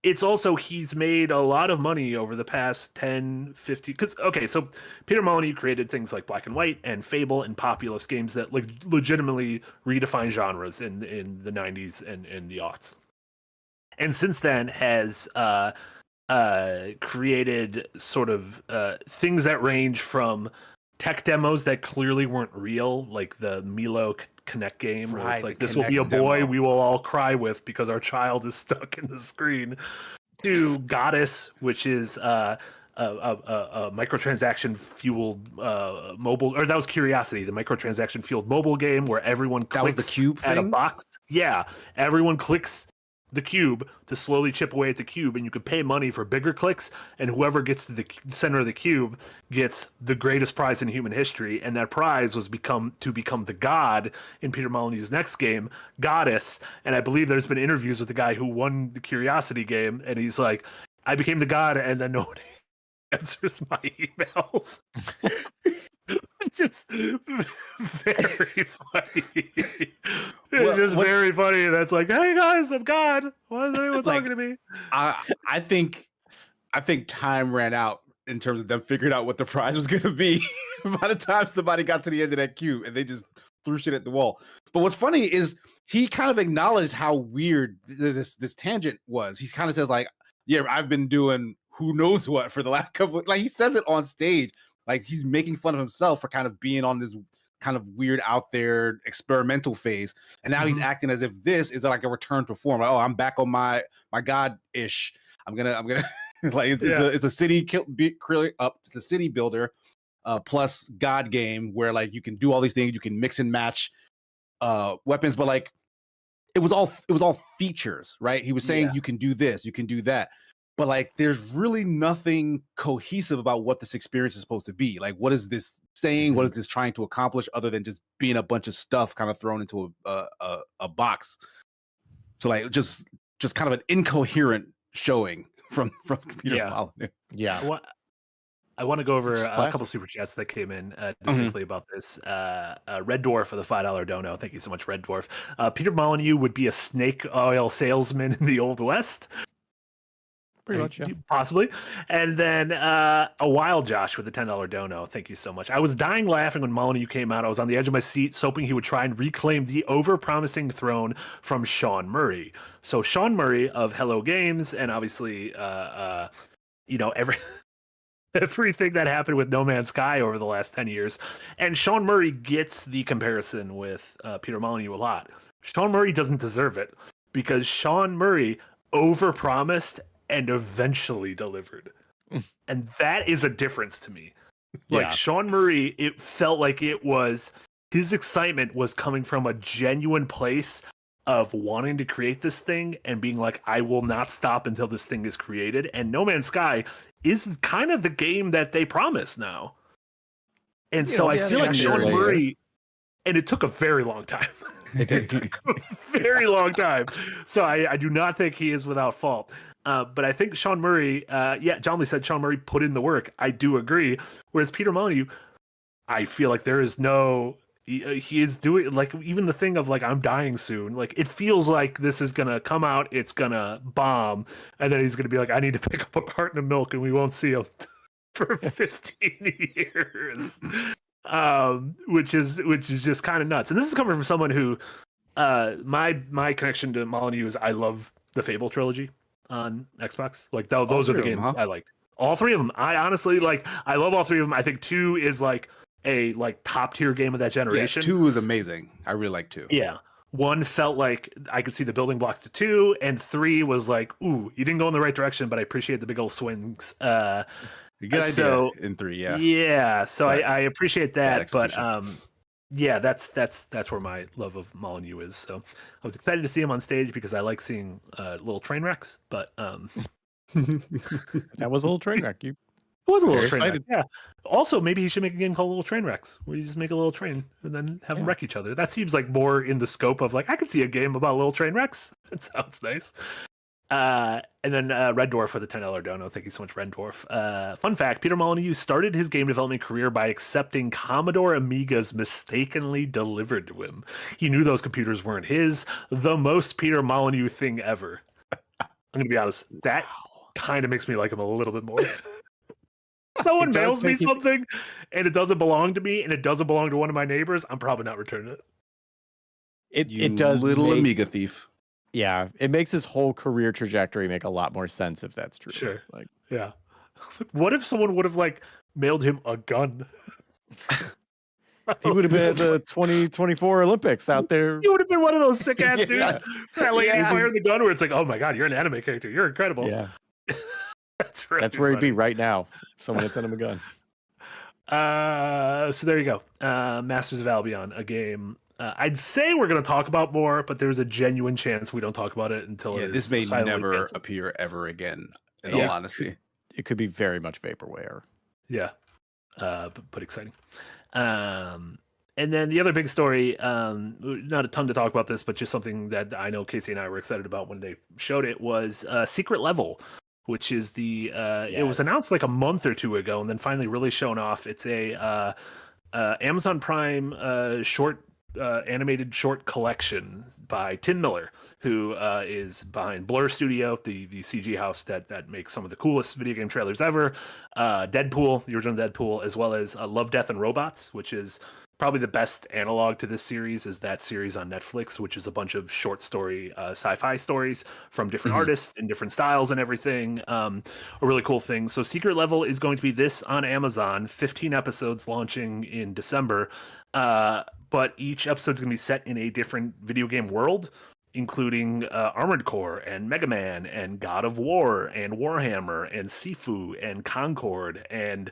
it's also he's made a lot of money over the past 10, 50. Because so Peter Molyneux created things like Black and White and Fable and Populous games that like legitimately redefine genres in the 90s and the aughts. And since then has created sort of things that range from tech demos that clearly weren't real, like the Milo Connect game, where it's like, this will be a boy we will all cry with because our child is stuck in the screen, to Goddess, which is a microtransaction fueled mobile, or that was Curiosity, the microtransaction fueled mobile game where everyone clicks that was the cube at thing? a box. Yeah, everyone clicks the cube to slowly chip away at the cube, and you can pay money for bigger clicks, and whoever gets to the center of the cube gets the greatest prize in human history, and that prize was become the god in Peter Molyneux's next game, Goddess. And I believe there's been interviews with the guy who won the Curiosity game, and he's like, I became the god, and then nobody answers my emails. Just very funny. It's just very funny. That's like, hey guys, I'm God. Why is anyone talking to me? I think time ran out in terms of them figuring out what the prize was going to be by the time somebody got to the end of that queue, and they just threw shit at the wall. But what's funny is he kind of acknowledged how weird this tangent was. He kind of says like, yeah, I've been doing who knows what for the last couple. Like he says it on stage. Like he's making fun of himself for kind of being on this kind of weird out there experimental phase. And now he's acting as if this is like a return to form. Like, oh, I'm back on my God-ish. I'm gonna like it's a city it's a city builder plus God game where like you can do all these things, you can mix and match weapons, but like it was all features, right? He was saying you can do this, you can do that. But like, there's really nothing cohesive about what this experience is supposed to be. Like, what is this saying? What is this trying to accomplish, other than just being a bunch of stuff kind of thrown into a box? So like, just kind of an incoherent showing from Peter Molyneux. Yeah. I want to go over a couple super chats that came in just simply about this. Red Dwarf for the $5 dono. Thank you so much, Red Dwarf. Peter Molyneux would be a snake oil salesman in the Old West. Pretty much, yeah. Possibly. And then a Wild Josh with a $10 dono. Thank you so much. I was dying laughing when Molyneux came out. I was on the edge of my seat, hoping he would try and reclaim the over-promising throne from Sean Murray. So Sean Murray of Hello Games, and obviously, everything that happened with No Man's Sky over the last 10 years. And Sean Murray gets the comparison with Peter Molyneux a lot. Sean Murray doesn't deserve it because Sean Murray overpromised and eventually delivered. And that is a difference to me. Like Sean Murray, it felt like his excitement was coming from a genuine place of wanting to create this thing and being like, I will not stop until this thing is created. And No Man's Sky is kind of the game that they promise now. And so I feel like Sean Murray, and it took a very long time. It did. It took a very long time. So I do not think he is without fault. But I think Sean Murray, John Lee said Sean Murray put in the work. I do agree. Whereas Peter Molyneux, I feel like there is he is doing, like, even the thing of like, I'm dying soon. Like, it feels like this is going to come out, it's going to bomb, and then he's going to be like, I need to pick up a carton of milk, and we won't see him for 15 years. Which is just kind of nuts. And this is coming from someone who, my connection to Molyneux is I love the Fable trilogy on Xbox. Like those are the games I liked. All three of them. I honestly I love all three of them. I think 2 is like a top tier game of that generation. 2 is amazing. I really like 2. Yeah. 1 felt like I could see the building blocks to 2, and 3 was like, ooh, you didn't go in the right direction, but I appreciate the big old swings. Good idea in 3, yeah. Yeah, so I appreciate that, but that's where my love of Molyneux is. So I was excited to see him on stage because I like seeing little train wrecks, but that was a little train wreck. It was a little train wreck. Yeah. Also, maybe he should make a game called Little Train Wrecks, where you just make a little train and then have them wreck each other. That seems like more in the scope of like, I could see a game about little train wrecks. It sounds nice. And then Red Dwarf with a $10 dono. Thank you so much, Red Dwarf. Fun fact, Peter Molyneux started his game development career by accepting Commodore Amigas mistakenly delivered to him. He knew those computers weren't his. The most Peter Molyneux thing ever. I'm going to be honest. That kind of makes me like him a little bit more. Someone mails me something and it doesn't belong to me and it doesn't belong to one of my neighbors, I'm probably not returning it. It does little Amiga thief. Yeah, it makes his whole career trajectory make a lot more sense if that's true. Sure. Like, yeah. What if someone would have like mailed him a gun? he would have been at the 2024 Olympics out there. You would have been one of those sick ass dudes Yes. that like fired the gun where it's like, oh my god, you're an anime character. You're incredible. Yeah. That's really That's where funny. he'd be right now. If someone had sent him a gun. So there you go. Masters of Albion, a game I'd say we're going to talk about more, but there's a genuine chance we don't talk about it until this may never appear ever again, in all honesty. It could be very much vaporware. Yeah. But exciting. And then the other big story, not a ton to talk about this, but just something that I know Casey and I were excited about when they showed it was Secret Level, which is it was announced like a month or two ago and then finally really shown off. It's a Amazon Prime animated short collection by Tim Miller, who is behind Blur Studio, the CG house that makes some of the coolest video game trailers ever. Deadpool, the original Deadpool, as well as Love, Death, and Robots, which is probably the best analog to this series, is that series on Netflix, which is a bunch of short story sci-fi stories from different artists in different styles and everything. A really cool thing. So Secret Level is going to be this on Amazon, 15 episodes launching in December. But each episode's going to be set in a different video game world, including Armored Core and Mega Man and God of War and Warhammer and Sifu and Concord and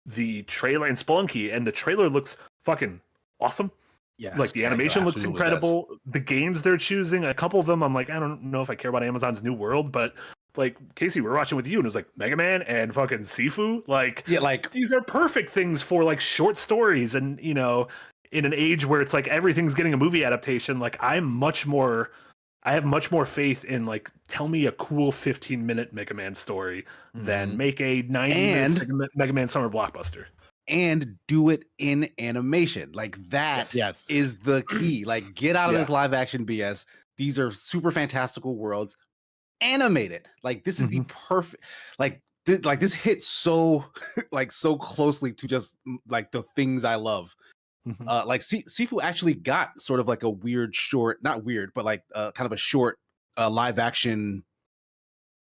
the trailer and Spelunky. And the trailer looks fucking awesome. Yes, like the animation looks incredible. The games they're choosing, a couple of them, I'm like, I don't know if I care about Amazon's new world, but like Casey, we're watching with you, and it was like Mega Man and fucking Sifu. Like, these are perfect things for like short stories, and you know, in an age where it's like everything's getting a movie adaptation. Like, I have much more faith in like, tell me a cool 15-minute Mega Man story than make a 90-minute Mega Man summer blockbuster. And do it in animation. Like that is the key. Like, get out of this live action BS. These are super fantastical worlds. Animate it. Like, this is the perfect, like this hits so like so closely to just like the things I love. Like Sifu actually got sort of like a weird short, not weird, but like kind of a short live action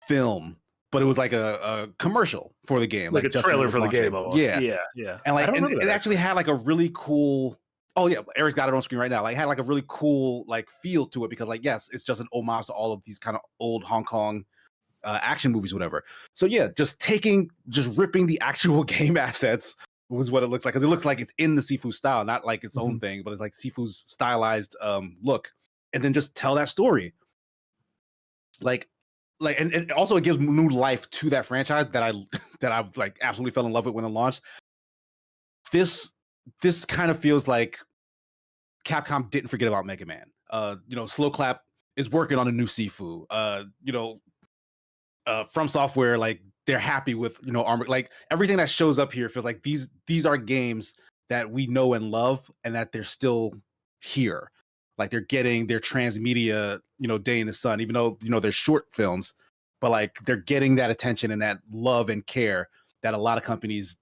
film, but it was like a commercial for the game, like a trailer for the game almost. Yeah. And like, and it actually had like a really cool, Eric's got it on screen right now, like had like a really cool like feel to it, because like, yes, it's just an homage to all of these kind of old Hong Kong action movies, whatever. So yeah, just ripping the actual game assets was what it looks like, because it looks like it's in the Sifu style, not like its own thing, but it's like Sifu's stylized look, and then just tell that story. And also it gives new life to that franchise that I like absolutely fell in love with when it launched. This kind of feels like Capcom didn't forget about Mega Man. Slow Clap is working on a new Sifu. From Software, like, they're happy with Armor. Like, everything that shows up here feels like these are games that we know and love, and that they're still here. Like, they're getting their transmedia, day in the sun, even though they're short films, but like they're getting that attention and that love and care that a lot of companies,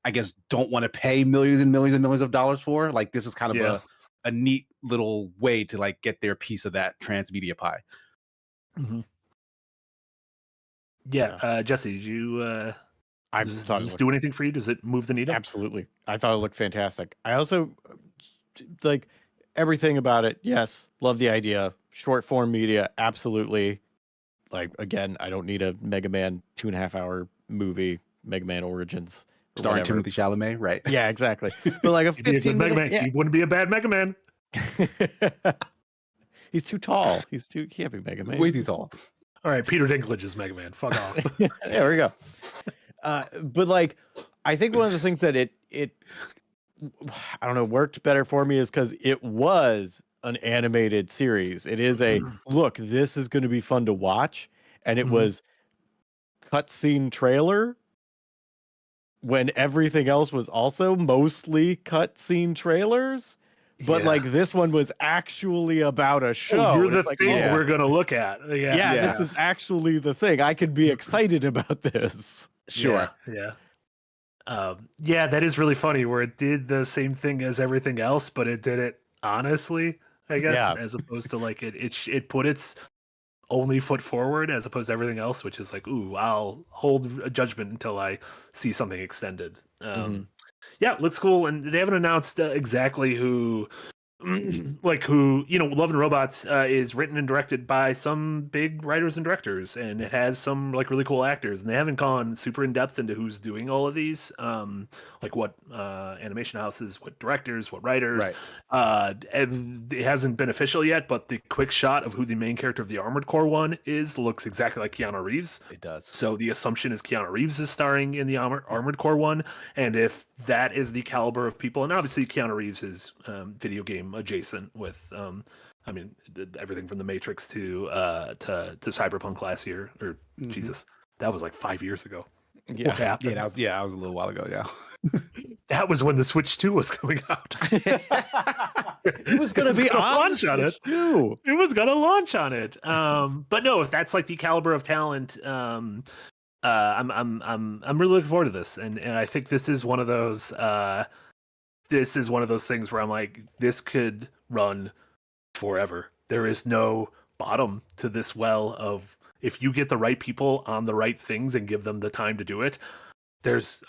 I guess, don't want to pay millions and millions and millions of dollars for. Like, this is kind of a neat little way to like get their piece of that transmedia pie. Jesse, did you does this do anything for you? Does it move the needle? Absolutely. I thought it looked fantastic. I also like everything about it. Yes, love the idea. Short form media, absolutely. Like, again, I don't need a Mega Man 2.5 hour movie, Mega Man Origins, starring Timothée Chalamet, right? Yeah, exactly. But like a 15 Mega Man, he wouldn't be a bad Mega Man. He's too tall. He can't be Mega Man. Way too tall. All right, Peter Dinklage is Mega Man. Fuck off. There we go. But like, I think one of the things that it I don't know, worked better for me is because it was an animated series. It is a look, this is going to be fun to watch. and it was cutscene trailer when everything else was also mostly cutscene trailers. But like this one was actually about a show. Oh, you're and the it's like, thing we're gonna look at. yeah, this is actually the thing. I could be excited about this. Sure. Yeah. Yeah, that is really funny where it did the same thing as everything else, but it did it honestly, I guess, as opposed to like it put its only foot forward as opposed to everything else, which is like, ooh, I'll hold a judgment until I see something extended. Yeah, looks cool, and they haven't announced exactly who, like who, Love and Robots is written and directed by some big writers and directors, and it has some like really cool actors, and they haven't gone super in depth into who's doing all of these, like what animation houses, what directors, what writers, and it hasn't been official yet. But the quick shot of who the main character of the Armored Core one is looks exactly like Keanu Reeves. It does. So the assumption is Keanu Reeves is starring in the Armored Core one, and if that is the caliber of people, and obviously Keanu Reeves is video game adjacent with, I mean, everything from The Matrix to Cyberpunk last year, or Jesus, that was like 5 years ago. Yeah, What happened? that was a little while ago. Yeah, that was when the Switch 2 was coming out. It was going to be launch on it too. It was going to launch on it. But no, if that's like the caliber of talent, I'm really looking forward to this, and I think this is one of those. This is one of those things where I'm like, this could run forever. There is no bottom to this well of, if you get the right people on the right things and give them the time to do it.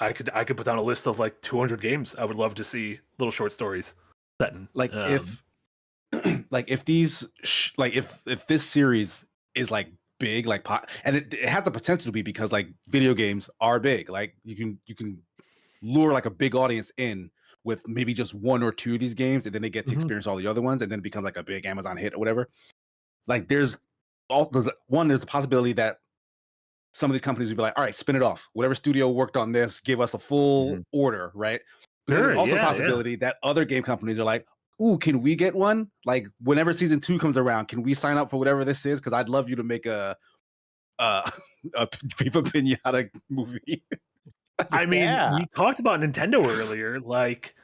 I could put down a list of like 200 games I would love to see little short stories set in. Like if these if this series is like big, like and it has the potential to be, because like video games are big. Like you can lure like a big audience in with maybe just one or two of these games, and then they get to experience all the other ones, and then it becomes like a big Amazon hit or whatever. Like there's the possibility that some of these companies would be like, all right, spin it off. Whatever studio worked on this, give us a full order, right? But there's also a possibility that other game companies are like, ooh, can we get one? Like whenever season 2 comes around, can we sign up for whatever this is? Because I'd love you to make a Viva Pinata movie. I mean, we talked about Nintendo earlier. Like,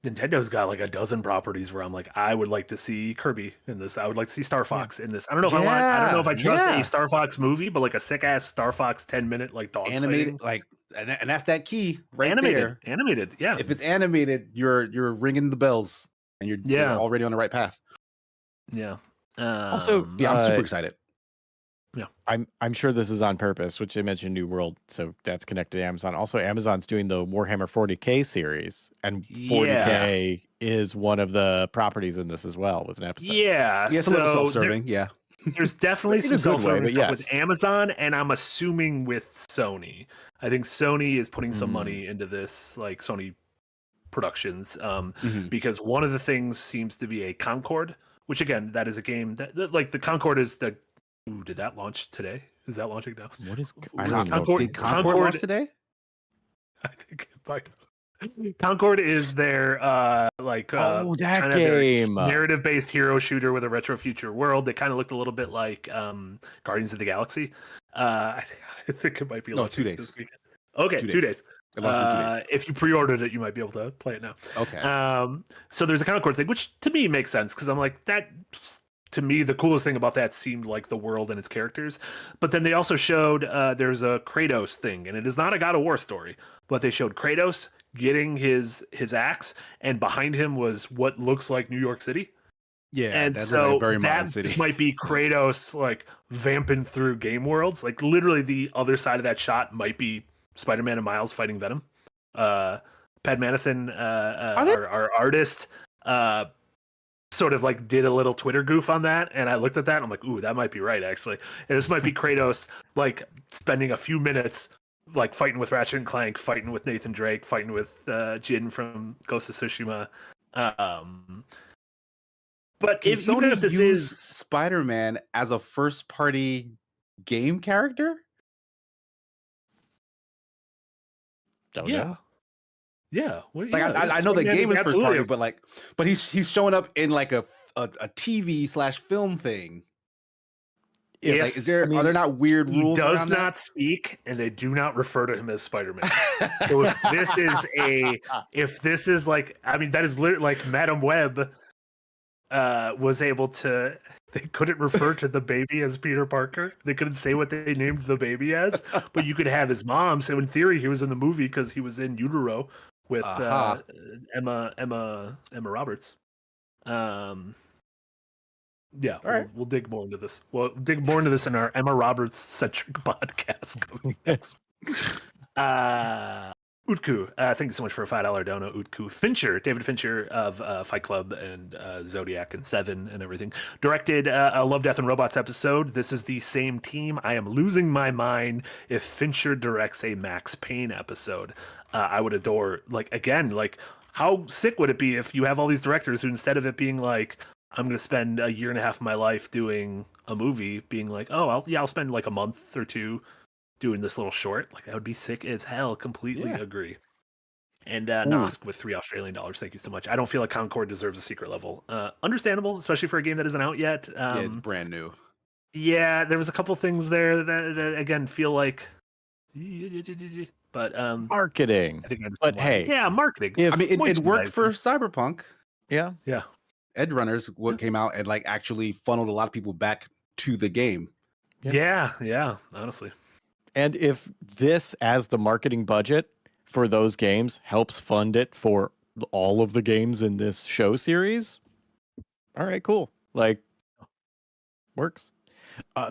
Nintendo's got like a dozen properties where I'm like, I would like to see Kirby in this. I would like to see Star Fox in this. I don't know if I don't know if I trust a Star Fox movie, but like a sick ass Star Fox 10-minute like dog animated fighting. Like, and that's that key right there. Animated, yeah. If it's animated, you're ringing the bells, and you're already on the right path. Yeah. Also, I'm super excited. Yeah, I'm sure this is on purpose, which I mentioned New World, so that's connected to Amazon. Also, Amazon's doing the Warhammer 40K series, and 40K is one of the properties in this as well, with an episode. Yeah, some of the self-serving. There's definitely some self-serving stuff with yes. Amazon, and I'm assuming with Sony. I think Sony is putting some money into this, like Sony Productions, because one of the things seems to be a Concord, which again, that is a game that like the Concord is the. Ooh, did that launch today? Is that launching now? What is Did Concord launch today? I think it might. Concord is their that game narrative-based hero shooter with a retro future world. They kind of looked a little bit like Guardians of the Galaxy. I think it might be 2 days. This weekend. Okay, 2 days. If you pre-ordered it, you might be able to play it now. Okay. So there's a Concord thing, which to me makes sense because I'm like that. To me, the coolest thing about that seemed like the world and its characters. But then they also showed there's a Kratos thing, and it is not a God of War story, but they showed Kratos getting his axe, and behind him was what looks like New York City. Yeah, and that's so like a very modern that city. might be Kratos like vamping through game worlds. Like literally, the other side of that shot might be Spider-Man and Miles fighting Venom. Pat Manathan, our artist, sort of like did a little Twitter goof on that, and I looked at that and I'm like, ooh, that might be right actually. And this might be Kratos like spending a few minutes like fighting with Ratchet and Clank, fighting with Nathan Drake, fighting with Jin from Ghost of Tsushima. But even if this is Spider-Man as a first-party game character, yeah. Well, like I know the game is first party, but he's showing up in like a TV/film thing. Like, is there are there not weird He rules does around not speak, and they do not refer to him as Spider-Man. So if this is like, I mean, that is literally like Madam Web was able to. They couldn't refer to the baby as Peter Parker. They couldn't say what they named the baby as, but you could have his mom. So in theory, he was in the movie because he was in utero with Emma Roberts. Yeah, we'll dig more into this. We'll dig more into this in our Emma Roberts centric podcast coming next. Utku, thank you so much for a $5 dono. Utku Fincher, David Fincher of Fight Club and Zodiac and Seven and everything, directed a Love, Death, and Robots episode. This is the same team. I am losing my mind if Fincher directs a Max Payne episode. I would adore, like, how sick would it be if you have all these directors who, instead of it being like, I'm going to spend a year and a half of my life doing a movie, being like, oh, I'll spend like a month or two doing this little short. Like, that would be sick as hell. Completely agree. And Nosk with $3 Australian. Thank you so much. I don't feel like Concord deserves a secret level. Understandable, especially for a game that isn't out yet. Yeah, it's brand new. Yeah, there was a couple things there that again feel like, but marketing. I think but hey, yeah, marketing. I mean, it worked for Cyberpunk. Yeah. Edge Runners, what came out and like actually funneled a lot of people back to the game. Yeah, honestly. And if this, as the marketing budget for those games, helps fund it for all of the games in this show series, all right, cool. Like, works.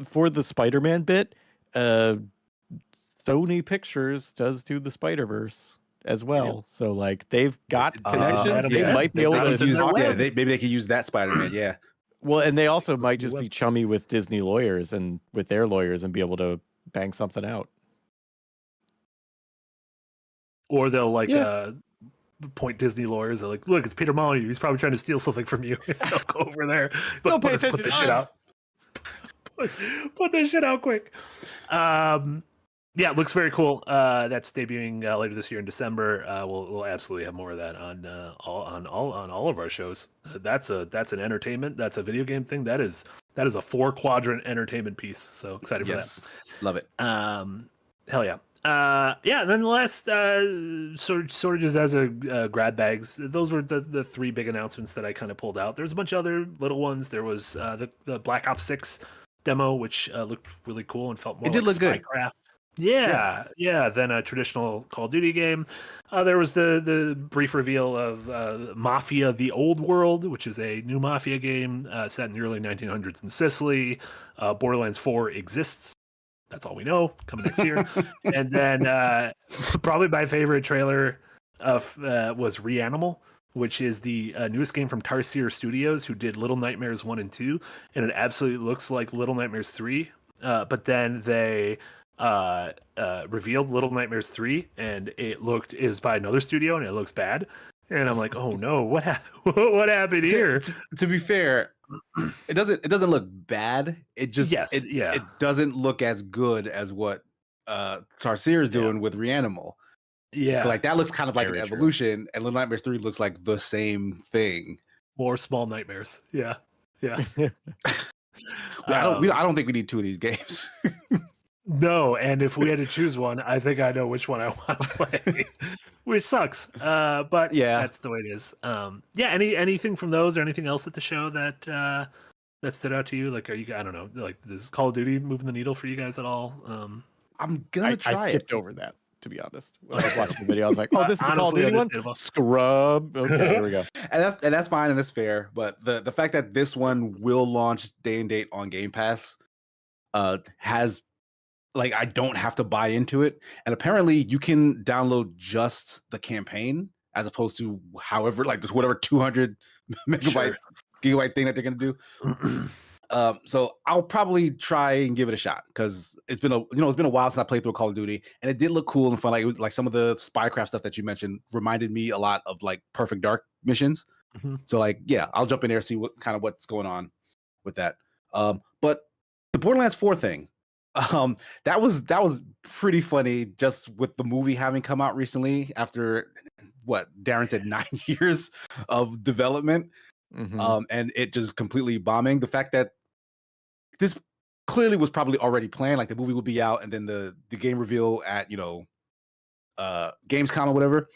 For the Spider-Man bit, Sony Pictures does do the Spider-Verse as well. So like they've got connections. They might be able to use maybe they could use that Spider-Man. Yeah. Well, and they also might just be chummy with Disney lawyers and with their lawyers and be able to bang something out. Or they'll point Disney lawyers. They're like, look, it's Peter Molyneux. He's probably trying to steal something from you. They'll go over there. Don't pay attention. Put this shit out. Put this shit out quick. Yeah, it looks very cool. That's debuting later this year in December. We'll absolutely have more of that on all of our shows. That's an entertainment. That's a video game thing. That is a 4-quadrant entertainment piece. So excited for that. Love it. Hell yeah. Yeah. And then the last sort of just as a grab bags. Those were the 3 big announcements that I kind of pulled out. There's a bunch of other little ones. There was the Black Ops 6 demo, which looked really cool and felt more. It did look good. Yeah. Then a traditional Call of Duty game. There was the brief reveal of Mafia: The Old World, which is a new Mafia game set in the early 1900s in Sicily. Borderlands 4 exists. That's all we know. Coming next year. And then probably my favorite trailer was Reanimal, which is the newest game from Tarsier Studios, who did Little Nightmares 1 and 2. And it absolutely looks like Little Nightmares 3. But then they revealed Little Nightmares 3, and it is by another studio, and it looks bad. And I'm like, oh no, what happened here? To be fair, it doesn't look bad. It just it doesn't look as good as what Tarsier is doing with Reanimal. Yeah, like that looks kind of like an evolution, and Little Nightmares 3 looks like the same thing. More small nightmares. Yeah. I don't think we need 2 of these games. No, and if we had to choose one, I think I know which one I want to play, which sucks. But yeah, that's the way it is. Anything from those or anything else at the show that stood out to you? Like, I don't know, like, is Call of Duty moving the needle for you guys at all? I'm gonna try. I skipped over that, to be honest. When I was watching the video, I was like, "Oh, this is the Call of Duty one." Scrub. Okay, here we go. And that's fine and that's fair. But the fact that this one will launch day and date on Game Pass has. Like, I don't have to buy into it. And apparently you can download just the campaign as opposed to however, like, just whatever 200 megabyte gigabyte thing that they're going to do. So I'll probably try and give it a shot because it's been a while since I played through Call of Duty, and it did look cool and fun. Like, it was like some of the spycraft stuff that you mentioned reminded me a lot of like Perfect Dark missions. Mm-hmm. So like, yeah, I'll jump in there, see what's going on with that. But the Borderlands 4 thing, that was pretty funny, just with the movie having come out recently after what Darren said 9 years of development, and it just completely bombing. The fact that this clearly was probably already planned. Like the movie would be out, and then the game reveal at Gamescom or whatever.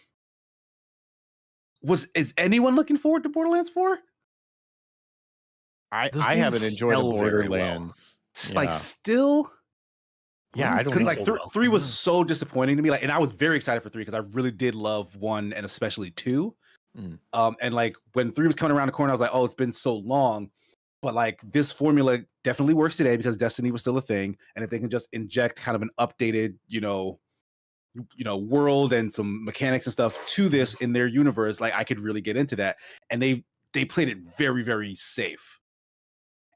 Is anyone looking forward to Borderlands 4? I Those haven't games enjoyed a sell very well. Borderlands. Like still. Yeah, I don't because know. like 3 was so disappointing to me. Like, and I was very excited for 3 because I really did love 1 and especially 2. And like when 3 was coming around the corner, I was like, oh, it's been so long. But like this formula definitely works today because Destiny was still a thing. And if they can just inject kind of an updated, world and some mechanics and stuff to this in their universe, like I could really get into that. And they played it very, very safe.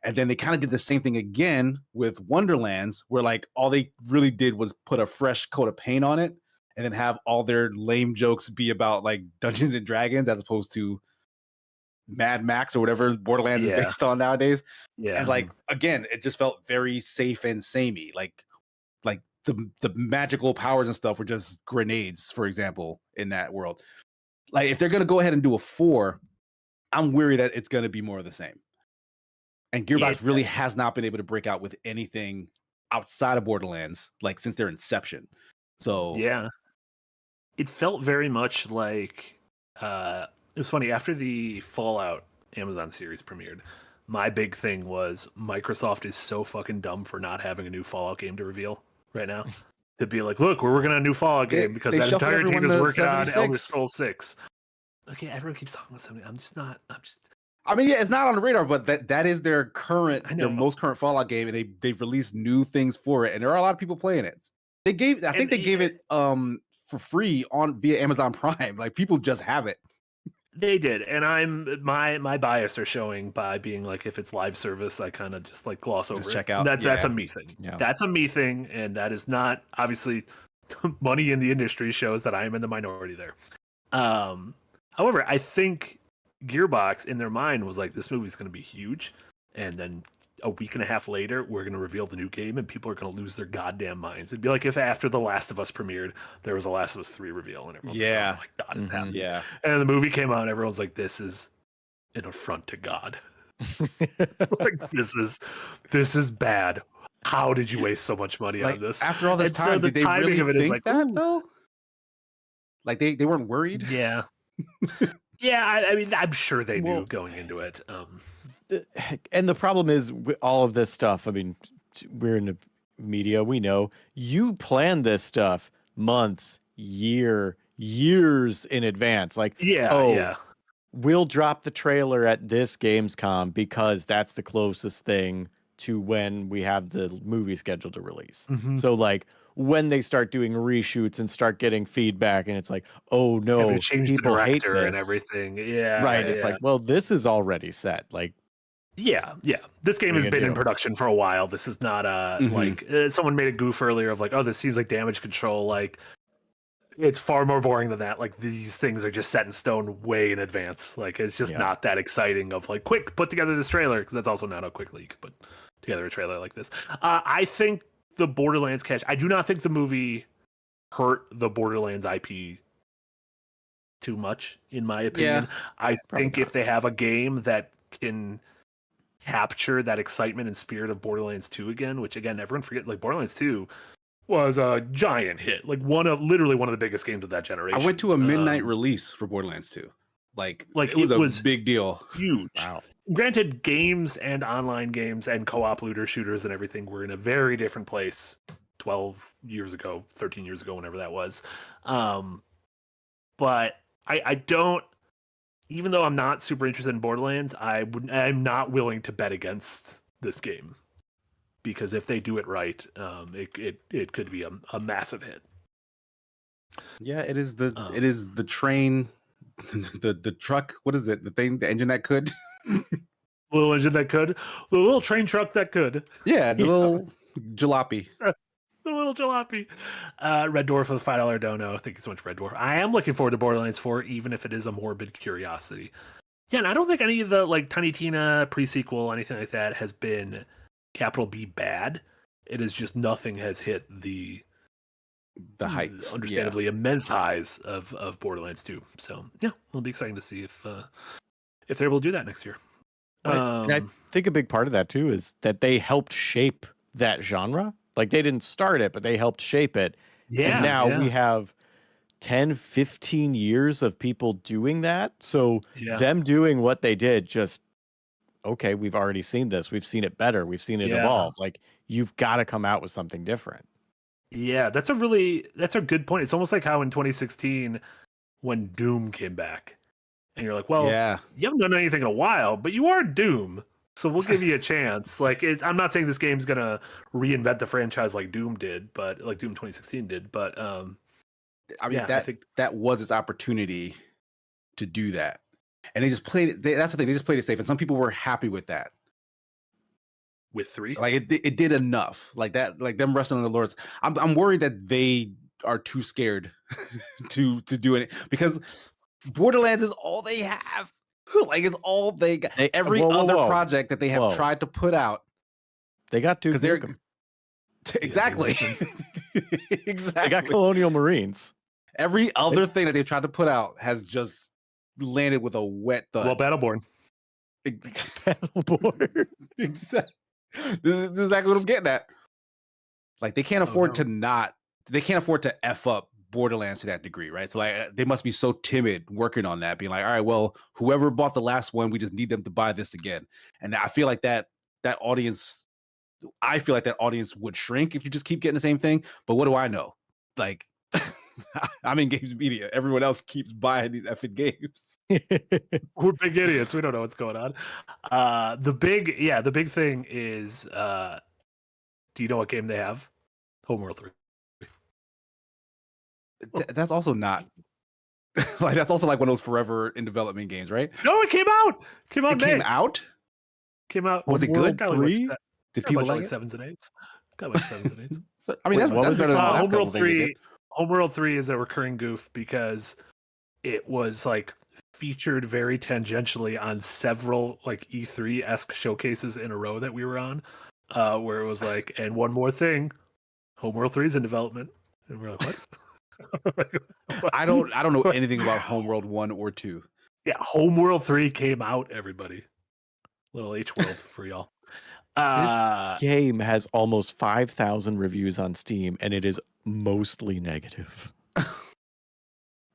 And then they kind of did the same thing again with Wonderlands, where like all they really did was put a fresh coat of paint on it and then have all their lame jokes be about like Dungeons and Dragons as opposed to Mad Max or whatever Borderlands is based on nowadays. Yeah. And like, again, it just felt very safe and samey. Like the magical powers and stuff were just grenades, for example, in that world. Like if they're going to go ahead and do a 4, I'm worried that it's going to be more of the same. And Gearbox really has not been able to break out with anything outside of Borderlands, like since their inception. So yeah, it felt very much like it was funny after the Fallout Amazon series premiered. My big thing was Microsoft is so fucking dumb for not having a new Fallout game to reveal right now. To be like, look, we're working on a new Fallout game because that entire team is working on Elder Scrolls 6. Okay, everyone keeps talking about something. I mean, yeah, it's not on the radar, but that is their most current Fallout game, and they've released new things for it, and there are a lot of people playing it. I think they gave it for free via Amazon Prime. Like people just have it. They did, and my bias are showing by being like, if it's live service, I kind of just like gloss over. Check out. That's a me thing. Yeah. That's a me thing, and that is not obviously money in the industry shows that I am in the minority there. However, I think Gearbox in their mind was like, this movie's going to be huge, and then a week and a half later we're going to reveal the new game and people are going to lose their goddamn minds. It'd be like if after The Last of Us premiered there was a Last of Us 3 reveal and everyone's like, oh my god, it's happening. Yeah. And the movie came out and everyone's like, this is an affront to God. Like this is bad. How did you waste so much money on this? After all this time, did they really think that though? Like they weren't worried? Yeah. Yeah, I mean, I'm sure they knew going into it. And the problem is with all of this stuff. I mean, we're in the media. We know you plan this stuff months, years in advance. Like, we'll drop the trailer at this Gamescom because that's the closest thing to when we have the movie scheduled to release. So like when they start doing reshoots and start getting feedback and it's like, oh no, people hate this and everything. Yeah. Right. Yeah. It's like, well, this is already set. Like, yeah. This game has been in production for a while. This is not like someone made a goof earlier of like, oh, this seems like damage control. Like it's far more boring than that. Like these things are just set in stone way in advance. Like it's just not that exciting of like, quick, put together this trailer. Because that's also not how quickly you can put together a trailer like this. I think the Borderlands catch. I do not think the movie hurt the Borderlands IP too much, in my opinion. Yeah, I think if they have a game that can capture that excitement and spirit of Borderlands 2 again, which again, everyone forget, like Borderlands 2 was a giant hit, like literally one of the biggest games of that generation. I went to a midnight release for Borderlands 2. Like it was a big deal. Huge. Wow. Granted, games and online games and co-op looter shooters and everything were in a very different place 12 years ago, 13 years ago, whenever that was. But I don't, even though I'm not super interested in Borderlands, I'm not willing to bet against this game. Because if they do it right, it could be a massive hit. Yeah, it is the train, the truck. What is it? The engine that could. Little engine that could. The little train truck that could. Yeah, the little jalopy. The little jalopy. Red Dwarf with a $5 dono. Thank you so much, Red Dwarf. I am looking forward to Borderlands 4, even if it is a morbid curiosity. Yeah, and I don't think any of the like Tiny Tina pre-sequel, anything like that, has been capital B bad. It is just nothing has hit the heights, understandably immense highs of Borderlands 2. So yeah, it'll be exciting to see if they're able to do that next year. And I think a big part of that too is that they helped shape that genre. Like they didn't start it, but they helped shape it. Yeah. And now we have 10, 15 years of people doing that. So them doing what they did, just, okay, we've already seen this. We've seen it better. We've seen it evolve. Like, you've got to come out with something different. Yeah, that's a good point. It's almost like how in 2016 when Doom came back and you're like, well, you haven't done anything in a while, but you are Doom. So we'll give you a chance. Like, I'm not saying this game's going to reinvent the franchise like Doom did, but like Doom 2016 did. But I mean, I think that was its opportunity to do that. And they just played it. That's the thing. They just played it safe. And some people were happy with that. With 3? Like it did enough. Like that, like them wrestling on the Lords. I'm worried that they are too scared to do it because Borderlands is all they have. Like it's all they got. Every other project that they have tried to put out, they got Duke Nukem. Exactly. Exactly. They got Colonial Marines. Every other thing that they've tried to put out has just landed with a wet thud. Well, Battleborn. Battleborn. Exactly. This is exactly what I'm getting at. Like they can't afford they can't afford to F up Borderlands to that degree, right? So like they must be so timid working on that, being like, all right, well, whoever bought the last one, we just need them to buy this again. And I feel like that audience would shrink if you just keep getting the same thing. But what do I know? Like I'm in games media. Everyone else keeps buying these effing games. We're big idiots. We don't know what's going on. The big thing is, do you know what game they have? Homeworld 3. That's also not like that's also like one of those forever in development games, right? No, it came out. Came out. Was it good? Did people like 7s and 8s? Got like 7s and 8s. So, I mean, that's better than the last couple things they did. Homeworld 3 is a recurring goof because it was like featured very tangentially on several like E3-esque showcases in a row that we were on, where it was like, and one more thing, Homeworld 3 is in development, and we're like, what? I don't know anything about Homeworld 1 or 2. Yeah, Homeworld 3 came out, everybody. Little H-World for y'all. This game has almost 5,000 reviews on Steam, and it is mostly negative.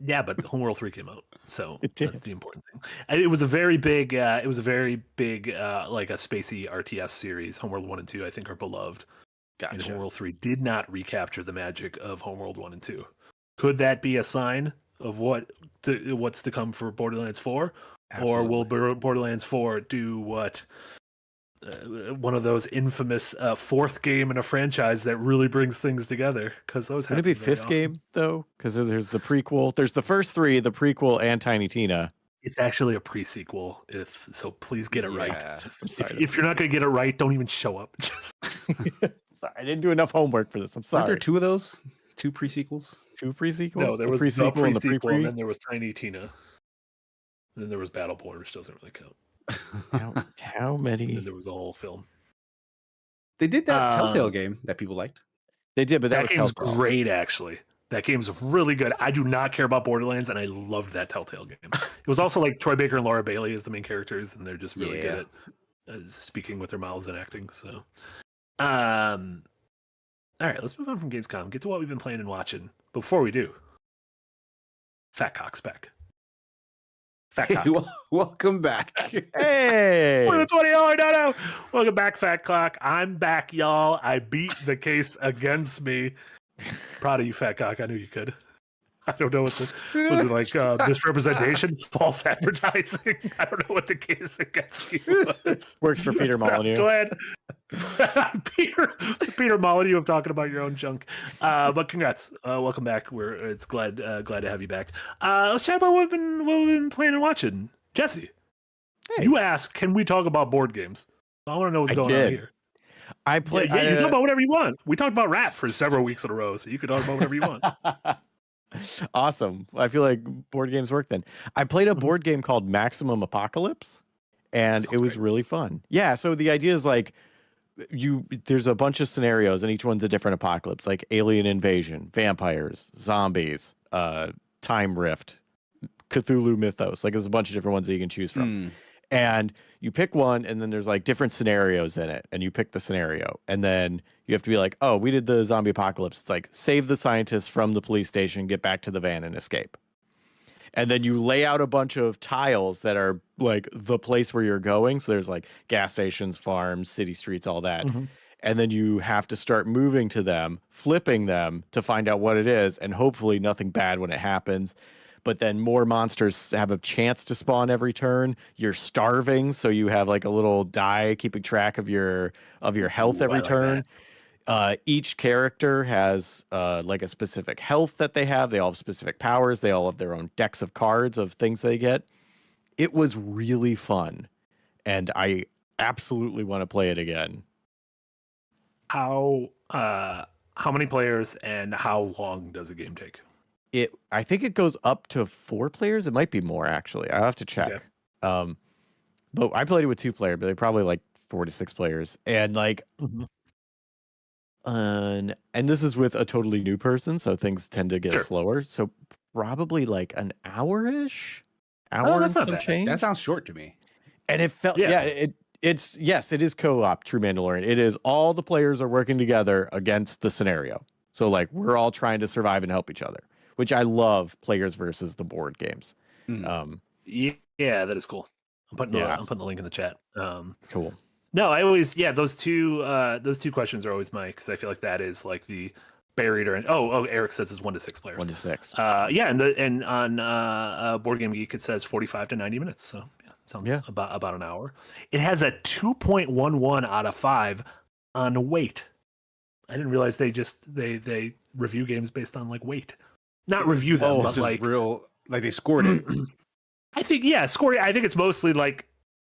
Yeah, but Homeworld 3 came out, so that's the important thing. It was a very big, like a spacey RTS series. Homeworld 1 and 2, I think, are beloved. Gotcha. And Homeworld 3 did not recapture the magic of Homeworld 1 and 2. Could that be a sign of what's to come for Borderlands 4? Absolutely. Or will Borderlands 4 do what one of those infamous fourth game in a franchise that really brings things together? Because those would it be fifth game though? Because there's the prequel, there's the first 3, the prequel, and Tiny Tina. It's actually a pre-sequel. So please get it right. I'm sorry. If you're not going to get it right, don't even show up. Sorry, I didn't do enough homework for this. I'm sorry. Aren't there 2 of those? 2 pre-sequels? 2 pre-sequels? No, there was the pre-sequel and the pre-pre, and then there was Tiny Tina. And then there was Battleborn, which doesn't really count. How many? And there was a whole film. They did that Telltale game that people liked. They did, but that game's great, actually. That game's really good. I do not care about Borderlands, and I loved that Telltale game. It was also like Troy Baker and Laura Bailey as the main characters, and they're just really good at speaking with their mouths and acting. So, all right, let's move on from Gamescom. Get to what we've been playing and watching. But before we do, Fat Cock's back. Fat Cock. Hey, welcome back. Hey! $20 no. Welcome back, Fat Cock. I'm back, y'all. I beat the case against me. Proud of you, Fat Cock. I knew you could. I don't know what was it like misrepresentation, false advertising. I don't know what the case against you was. Works for Peter Molyneux. Glad Peter Molyneux of talking about your own junk. But congrats, welcome back. It's glad to have you back. Let's chat about what we've been playing and watching. Jesse, you asked, can we talk about board games? I want to know what's going on here. I play. Yeah, you can talk about whatever you want. We talked about rap for several weeks in a row, so you can talk about whatever you want. Awesome. I feel like board games work then. I played a board game called Maximum Apocalypse, and it was really fun. Yeah, so the idea is like there's a bunch of scenarios, and each one's a different apocalypse, like alien invasion, vampires, zombies, time rift, Cthulhu mythos. Like there's a bunch of different ones that you can choose from. And you pick one, and then there's like different scenarios in it, and you pick the scenario, and then you have to be like, oh, we did the zombie apocalypse. It's like save the scientists from the police station, get back to the van, and escape. And then you lay out a bunch of tiles that are like the place where you're going. So there's like gas stations, farms, city streets, all that. Mm-hmm. And then you have to start moving to them, flipping them to find out what it is, and hopefully nothing bad when it happens. But then more monsters have a chance to spawn every turn. You're starving, so you have like a little die keeping track of your health every turn. Each character has like a specific health that they have. They all have specific powers. They all have their own decks of cards of things they get. It was really fun, and I absolutely want to play it again. How many players and how long does a game take? I think it goes up to 4 players. It might be more, actually. I'll have to check. Okay. But I played it with 2 players, but they probably like 4 to 6 players. And like, and this is with a totally new person, so things tend to get slower. So probably like an hour-ish, hour and some change. That sounds short to me. And it felt, it's yes, it is co-op, True Mandalorian. It is all the players are working together against the scenario. So like we're all trying to survive and help each other, which I love. Players versus the board games. Yeah, that is cool. I'm putting the link in the chat. Cool. No, I always those two questions are always because I feel like that is like the buried or Eric says it's 1 to 6 players. 1 to 6. And on Board Game Geek it says 45 to 90 minutes. So sounds about an hour. It has a 2.11 out of 5 on weight. I didn't realize they review games based on like weight. Not review them, but like real, like they scored it. I think scoring. I think it's mostly like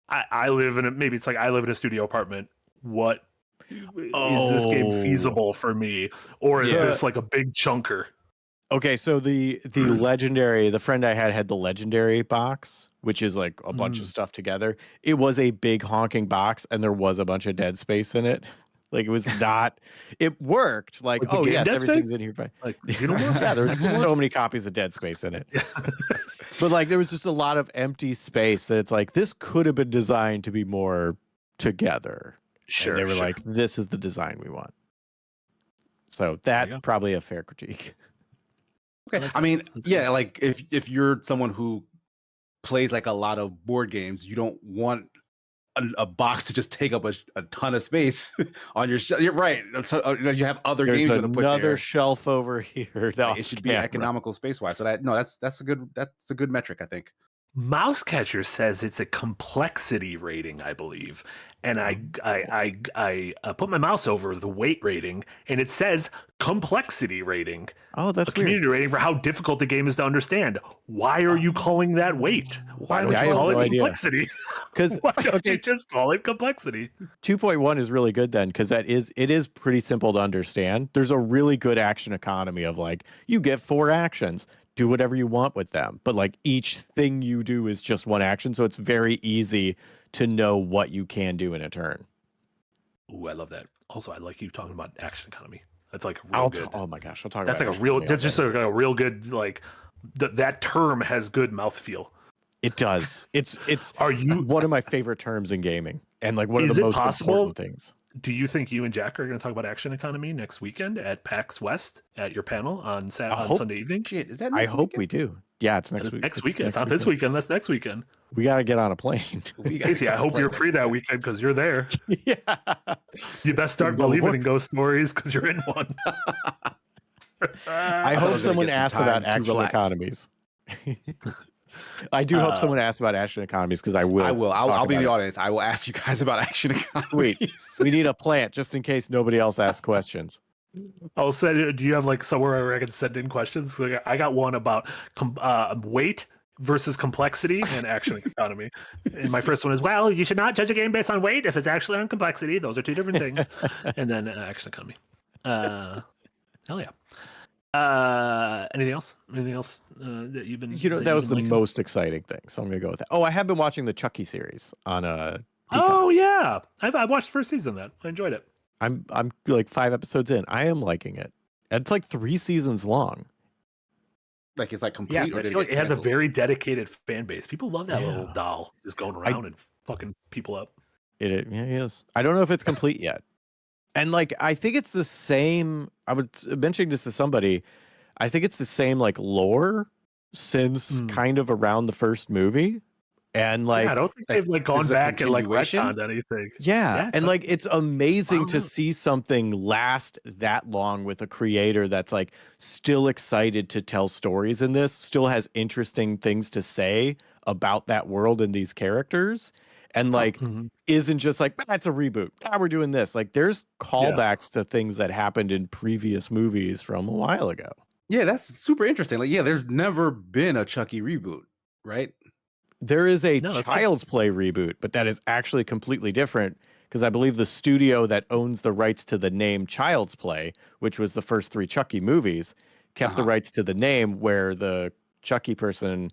I live in a studio apartment. What is this game feasible for me, or is this like a big chunker? Okay, so the legendary, the friend I had the legendary box, which is like a bunch of stuff together. It was a big honking box, and there was a bunch of dead space in it. Like it was not. It worked. Like yes, everything's in here. Like there was so many copies of Dead Space in it. But like there was just a lot of empty space that it's like this could have been designed to be more together. Sure. And they were like, this is the design we want. So that probably a fair critique. Okay. I mean, like if you're someone who plays like a lot of board games, you don't want a box to just take up a ton of space on your shelf. You're right. You have other games to put there. Another shelf over here. It should be economical space wise. So that's a good metric, I think. Mousecatcher says it's a complexity rating, I believe, and I put my mouse over the weight rating, and it says complexity rating. Oh, that's a community rating for how difficult the game is to understand. Why are you calling that weight? Why don't you call it complexity? Because why don't you just call it complexity? 2.1 is really good then, because it is pretty simple to understand. There's a really good action economy of like you get 4 actions. Do whatever you want with them. But like each thing you do is just one action. So it's very easy to know what you can do in a turn. Ooh, I love that. Also, I like you talking about action economy. That's like real good. Oh my gosh, I'll talk that's about like a real, that's just like a real good, like that term has good mouthfeel. It does. It's one of my favorite terms in gaming. And like one of the most important things. Do you think you and Jack are going to talk about action economy next weekend at PAX West at your panel on Sunday evening? Shit, is that I hope we do. Yeah, it's next week. Next weekend. It's not this weekend. That's next weekend. We got to get on a plane. Casey, I hope you're free that weekend because you're there. Yeah. You best start believing in ghost stories because you're in one. I hope someone asks about action economies. I do hope someone asks about action economies because I will. I'll be in the audience. I will ask you guys about action economies. Wait, we need a plant just in case nobody else asks questions. I'll send. Do you have like somewhere where I can send in questions? Like, I got one about weight versus complexity and action economy. And my first one is, well, you should not judge a game based on weight if it's actually on complexity. Those are 2 different things. And then action economy. Hell yeah. Anything else? Anything else that you've been? That was the most exciting thing. So I'm gonna go with that. Oh, I have been watching the Chucky series on Peacock. Oh yeah, I watched the first season of that. I enjoyed it. I'm like 5 episodes in. I am liking it. It's like 3 seasons long. Like it's like complete. Yeah, I feel like it has a very dedicated fan base. People love that little doll just going around and fucking people up. Yeah, he is. I don't know if it's complete yet. And like, I think it's the same. I was mentioning this to somebody. I think it's the same like lore since kind of around the first movie. And like, I don't think they've like gone back and like retconned anything. Yeah, and like it's amazing to out. see something last that long with a creator that's like still excited to tell stories in this, still has interesting things to say about that world and these characters, and like isn't just like that's a reboot. Now we're doing this. Like there's callbacks to things that happened in previous movies from a while ago. Yeah, that's super interesting. Like, yeah, there's never been a Chucky reboot, right? There is a Child's Play reboot, but that is actually completely different because I believe the studio that owns the rights to the name Child's Play, which was the first 3 Chucky movies, kept the rights to the name, where the Chucky person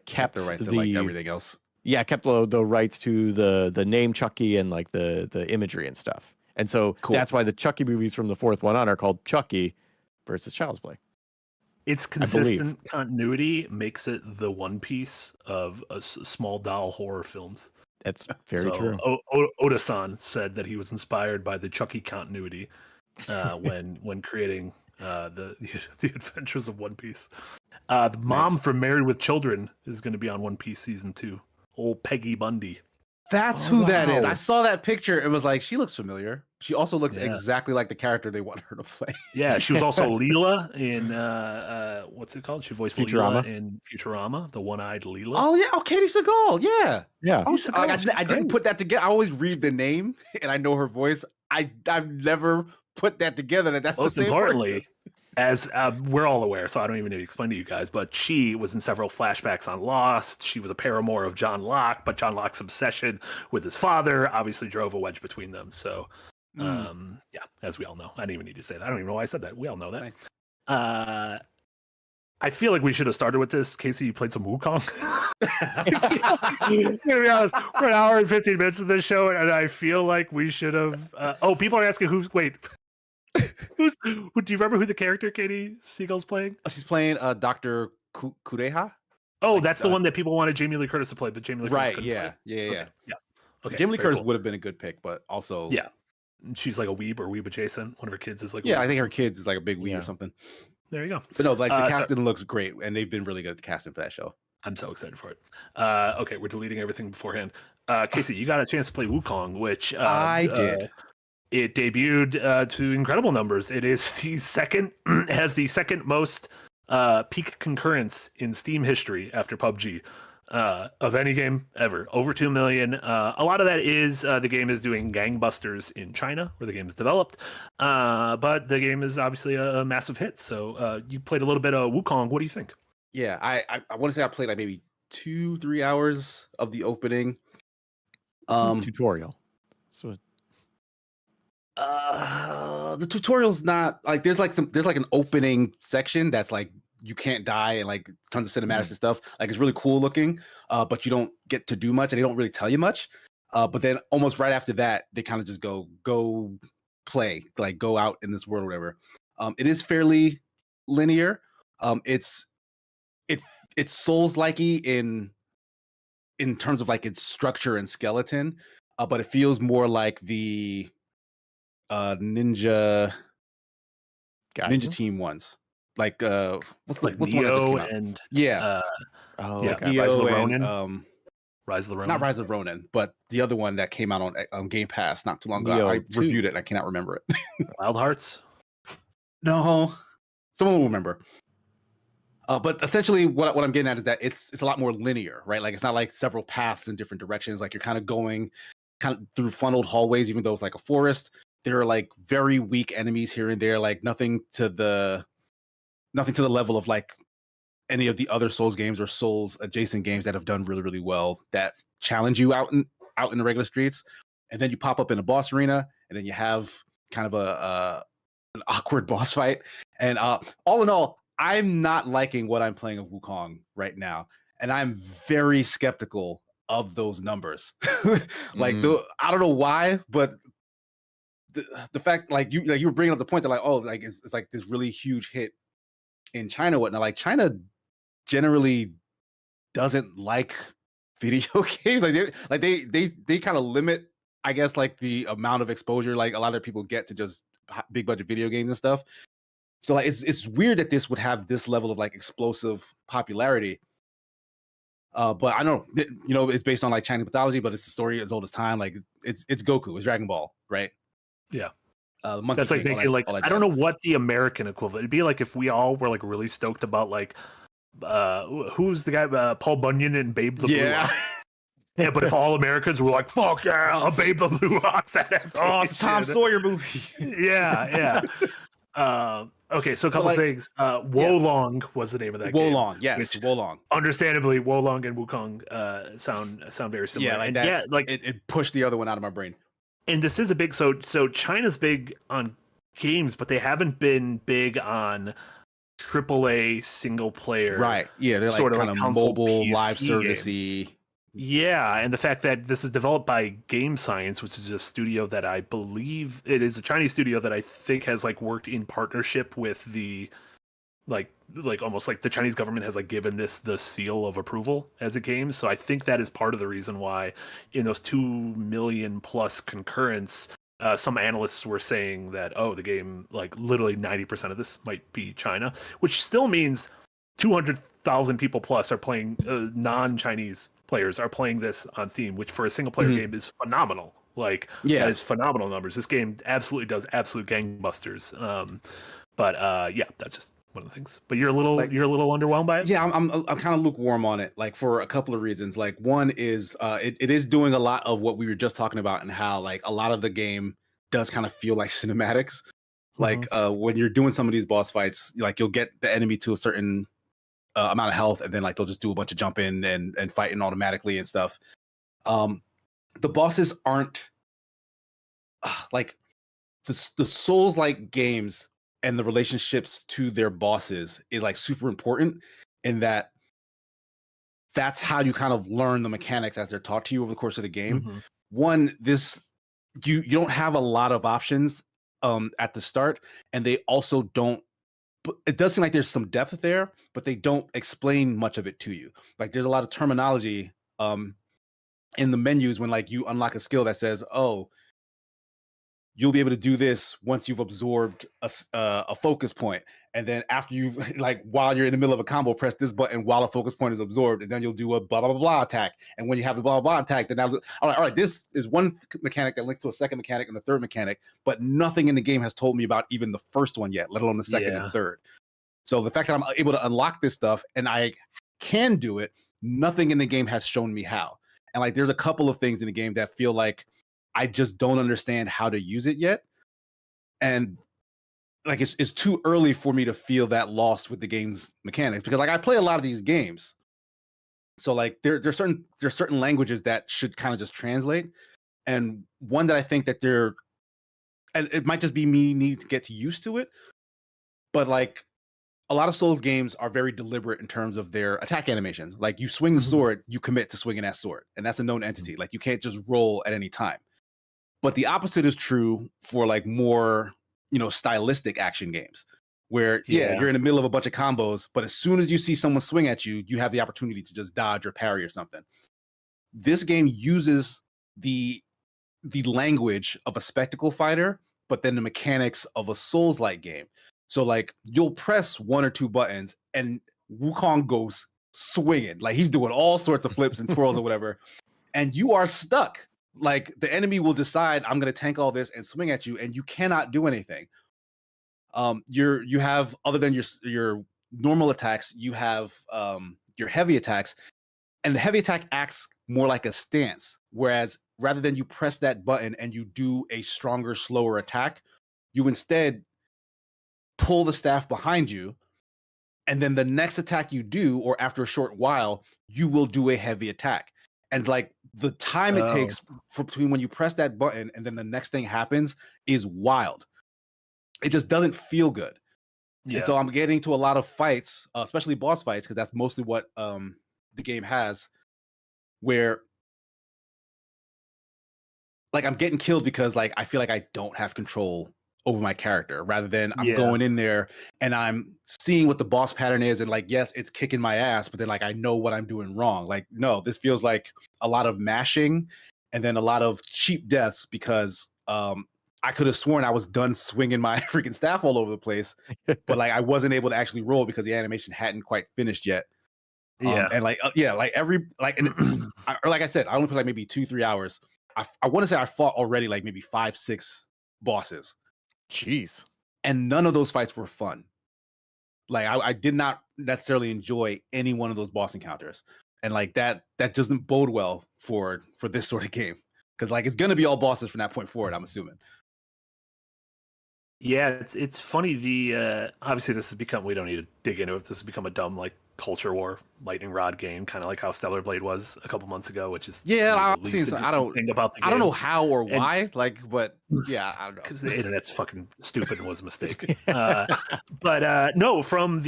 kept the rights to like everything else. Yeah, kept the rights to the name Chucky and like the imagery and stuff. And so that's why the Chucky movies from the 4th one on are called Chucky versus Child's Play. Its consistent continuity makes it the One Piece of small doll horror films. That's very true. Oda-san said that he was inspired by the Chucky continuity when creating the Adventures of One Piece. The mom from Married with Children is going to be on One Piece season 2. Old Peggy Bundy. That's who that is. I saw that picture and was like, she looks familiar. She also looks exactly like the character they want her to play. Yeah, she was also Leela in what's it called? She voiced Futurama. Leela in Futurama, the one-eyed Leela. Oh yeah, Katie Sagal. Yeah. Oh, I didn't put that together. I always read the name and I know her voice. I've never put that together. That's the same person. As we're all aware, so I don't even need to explain to you guys, but she was in several flashbacks on Lost. She was a paramour of John Locke, but John Locke's obsession with his father obviously drove a wedge between them. So, yeah, as we all know. I didn't even need to say that. I don't even know why I said that. We all know that. Nice. I feel like we should have started with this. Casey, you played some Wukong. To be honest, we're an hour and 15 minutes of this show, and I feel like we should have... people are asking who's... Wait... do you remember who the character Katie Seagal's playing? She's playing Dr. Kureha. Oh, like, that's the one that people wanted Jamie Lee Curtis to play, but Jamie Lee Curtis couldn't play. Yeah. Okay, Jamie Lee Curtis would have been a good pick, but also she's like a weeb or weeb adjacent. One of her kids is like I think her kids is like a big weeb or something. There you go. But no, like the casting looks great, and they've been really good at the casting for that show. I'm so excited for it. Okay, we're deleting everything beforehand. Casey, you got a chance to play Wukong, which I did. It debuted to incredible numbers. It is has the second most peak concurrence in Steam history after PUBG of any game ever. Over 2 million. A lot of that is the game is doing gangbusters in China, where the game is developed. But the game is obviously a massive hit. So you played a little bit of Wukong. What do you think? Yeah, I want to say I played like maybe 2-3 hours of the opening tutorial. So the tutorial's not like there's like an opening section that's like you can't die and like tons of cinematics and stuff. Like it's really cool looking, but you don't get to do much and they don't really tell you much. But then almost right after that, they kind of just go play, like go out in this world or whatever. It is fairly linear. It's Souls-likey in terms of like its structure and skeleton, but it feels more like the Ninja Team ones, like what's the one that just came out? And okay. Rise of the Ronin. Rise of the Ronin, not Rise of the Ronin, but the other one that came out on Game Pass not too long ago. I reviewed it and I cannot remember it. Wild Hearts. No, someone will remember. But essentially, what I'm getting at is that it's a lot more linear, right? Like it's not like several paths in different directions. Like you're kind of going through funneled hallways, even though it's like a forest. There are like very weak enemies here and there, like nothing to the level of like any of the other Souls games or Souls adjacent games that have done really, really well that challenge you out in the regular streets. And then you pop up in a boss arena, and then you have kind of an awkward boss fight. And all in all, I'm not liking what I'm playing of Wukong right now, and I'm very skeptical of those numbers. I don't know why, but the fact like you were bringing up the point that like it's like this really huge hit in China, whatnot. Like China generally doesn't like video games. They kind of limit, I guess, like the amount of exposure like a lot of people get to just big budget video games and stuff. So like it's weird that this would have this level of like explosive popularity. But I know, it's based on like Chinese mythology, but it's the story as old as time. Like it's Goku, it's Dragon Ball, right? Yeah. Monkey That's like King, making all that I don't jazz. know what the American equivalent. It'd be like if we all were like really stoked about like who's the guy Paul Bunyan and Babe the Blue Ox. Yeah, but if all Americans were like, fuck yeah, a Babe the Blue Ox adaptation. Oh, it's a Tom Sawyer movie. Yeah. Okay, so a couple things. Wolong was the name of that game. Wolong, yes, Wolong. Understandably, Wolong and Wukong sound very similar. Yeah, like and that. Yeah, like it pushed the other one out of my brain. And this is a big so China's big on games, but they haven't been big on AAA single player. Right. Yeah, they're like kind of mobile PC live servicey. Yeah, and the fact that this is developed by Game Science, which is a studio that I believe it is a Chinese studio that I think has like worked in partnership with the like almost like the Chinese government has like given this the seal of approval as a game. So I think that is part of the reason why in those 2 million plus concurrents, some analysts were saying that, the game, like literally 90% of this might be China, which still means 200,000 people plus are playing, non-Chinese players are playing this on Steam, which for a single player game is phenomenal. Like, that is phenomenal numbers. This game absolutely does absolute gangbusters. But that's just one of the things. But you're a little underwhelmed by it. Yeah, I'm kind of lukewarm on it, like for a couple of reasons. Like one is it is doing a lot of what we were just talking about, and how like a lot of the game does kind of feel like cinematics. Like when you're doing some of these boss fights, like you'll get the enemy to a certain amount of health, and then like they'll just do a bunch of jumping and fighting automatically and stuff. The bosses aren't like the Souls-like games, and the relationships to their bosses is like super important in that's how you kind of learn the mechanics as they're taught to you over the course of the game. One, you don't have a lot of options at the start, and they also don't. It does seem like there's some depth there, but they don't explain much of it to you. Like there's a lot of terminology in the menus when like you unlock a skill that says, "Oh, you'll be able to do this once you've absorbed a focus point." And then after you've like, while you're in the middle of a combo, press this button while a focus point is absorbed, and then you'll do a blah, blah, blah, blah attack. And when you have the blah, blah, blah attack, then all right, this is one mechanic that links to a second mechanic and a third mechanic, but nothing in the game has told me about even the first one yet, let alone the second and third. So the fact that I'm able to unlock this stuff and I can do it, nothing in the game has shown me how. And like, there's a couple of things in the game that feel like I just don't understand how to use it yet. And like, it's too early for me to feel that lost with the game's mechanics, because like I play a lot of these games. So like there's certain languages that should kind of just translate. And one that I think that and it might just be me needing to get used to it, but like a lot of Souls games are very deliberate in terms of their attack animations. Like you swing the sword, you commit to swinging that sword, and that's a known entity. Like you can't just roll at any time. But the opposite is true for like more, stylistic action games where, you're in the middle of a bunch of combos, but as soon as you see someone swing at you, you have the opportunity to just dodge or parry or something. This game uses the language of a spectacle fighter, but then the mechanics of a Souls-like game. So like you'll press one or two buttons and Wukong goes swinging. Like he's doing all sorts of flips and twirls or whatever. And you are stuck. Like the enemy will decide, I'm going to tank all this and swing at you, and you cannot do anything. You have, other than your normal attacks, you have your heavy attacks, and the heavy attack acts more like a stance. Whereas rather than you press that button and you do a stronger, slower attack, you instead pull the staff behind you, and then the next attack you do, or after a short while, you will do a heavy attack. And like the time it takes between when you press that button and then the next thing happens is wild. It just doesn't feel good. Yeah. And so I'm getting to a lot of fights, especially boss fights, because that's mostly what the game has, where like I'm getting killed because like I feel like I don't have control over my character rather than I'm Yeah. going in there and I'm seeing what the boss pattern is and like, yes, it's kicking my ass, but then like I know what I'm doing wrong. Like, no, this feels like a lot of mashing and then a lot of cheap deaths because I could have sworn I was done swinging my freaking staff all over the place, but like I wasn't able to actually roll because the animation hadn't quite finished yet. Yeah. And like like every like and like I said, I only played like maybe 2-3 hours. I want to say I fought already like maybe 5-6 bosses. Jeez. And none of those fights were fun. Like I did not necessarily enjoy any one of those boss encounters. And like that doesn't bode well for this sort of game. Because like it's gonna be all bosses from that point forward, I'm assuming. Yeah, it's funny. The obviously this has become, we don't need to dig into it. This has become a dumb like culture war lightning rod game, kind of like how Stellar Blade was a couple months ago, which is I've the seen least some, interesting thing about the game. I don't know how or And- why, like, but yeah, I don't know. because the internet's fucking stupid and was a mistake. But no, from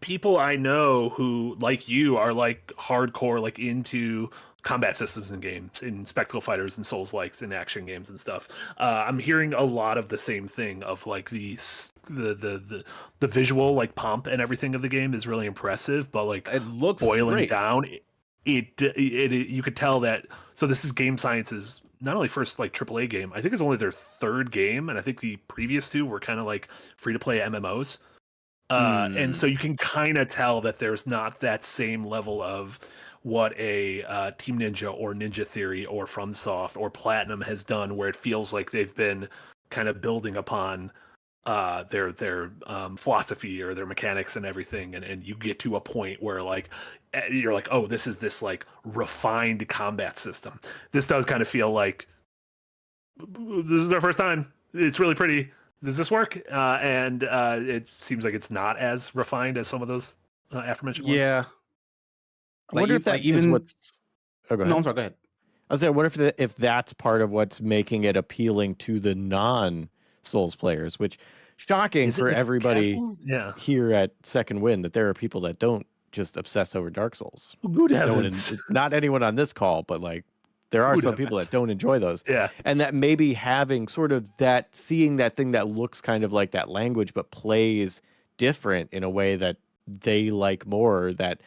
people I know who like you are like hardcore, like into combat systems in games, in spectacle fighters and souls likes and action games and stuff. I'm hearing a lot of the same thing of like the visual like pomp and everything of the game is really impressive, but like It looks boiling great. down, it you could tell that. So this is Game Science's not only first like AAA game, I think it's only their third game, and I think the previous two were kind of like free to play MMOs. And so you can kind of tell that there's not that same level of what a Team Ninja or Ninja Theory or FromSoft or Platinum has done, where it feels like they've been kind of building upon their philosophy or their mechanics and everything, and you get to a point where like you're like, oh, this is this like refined combat system. This does kind of feel like this is their first time. It's really pretty. Does this work? And it seems like it's not as refined as some of those aforementioned ones. Yeah. I wonder if that like is even what's. Oh, go ahead. no, I'm sorry, go ahead. I was saying, what if that's part of what's making it appealing to the non-Souls players? Which shocking Is it for like everybody casual? Yeah. here at Second Wind that there are people that don't just obsess over Dark Souls. Good No one heavens. not anyone on this call, but like there are Good some people heavens. that don't enjoy those. Yeah. And that maybe having sort of that, seeing that thing that looks kind of like that language, but plays different in a way that they like more, that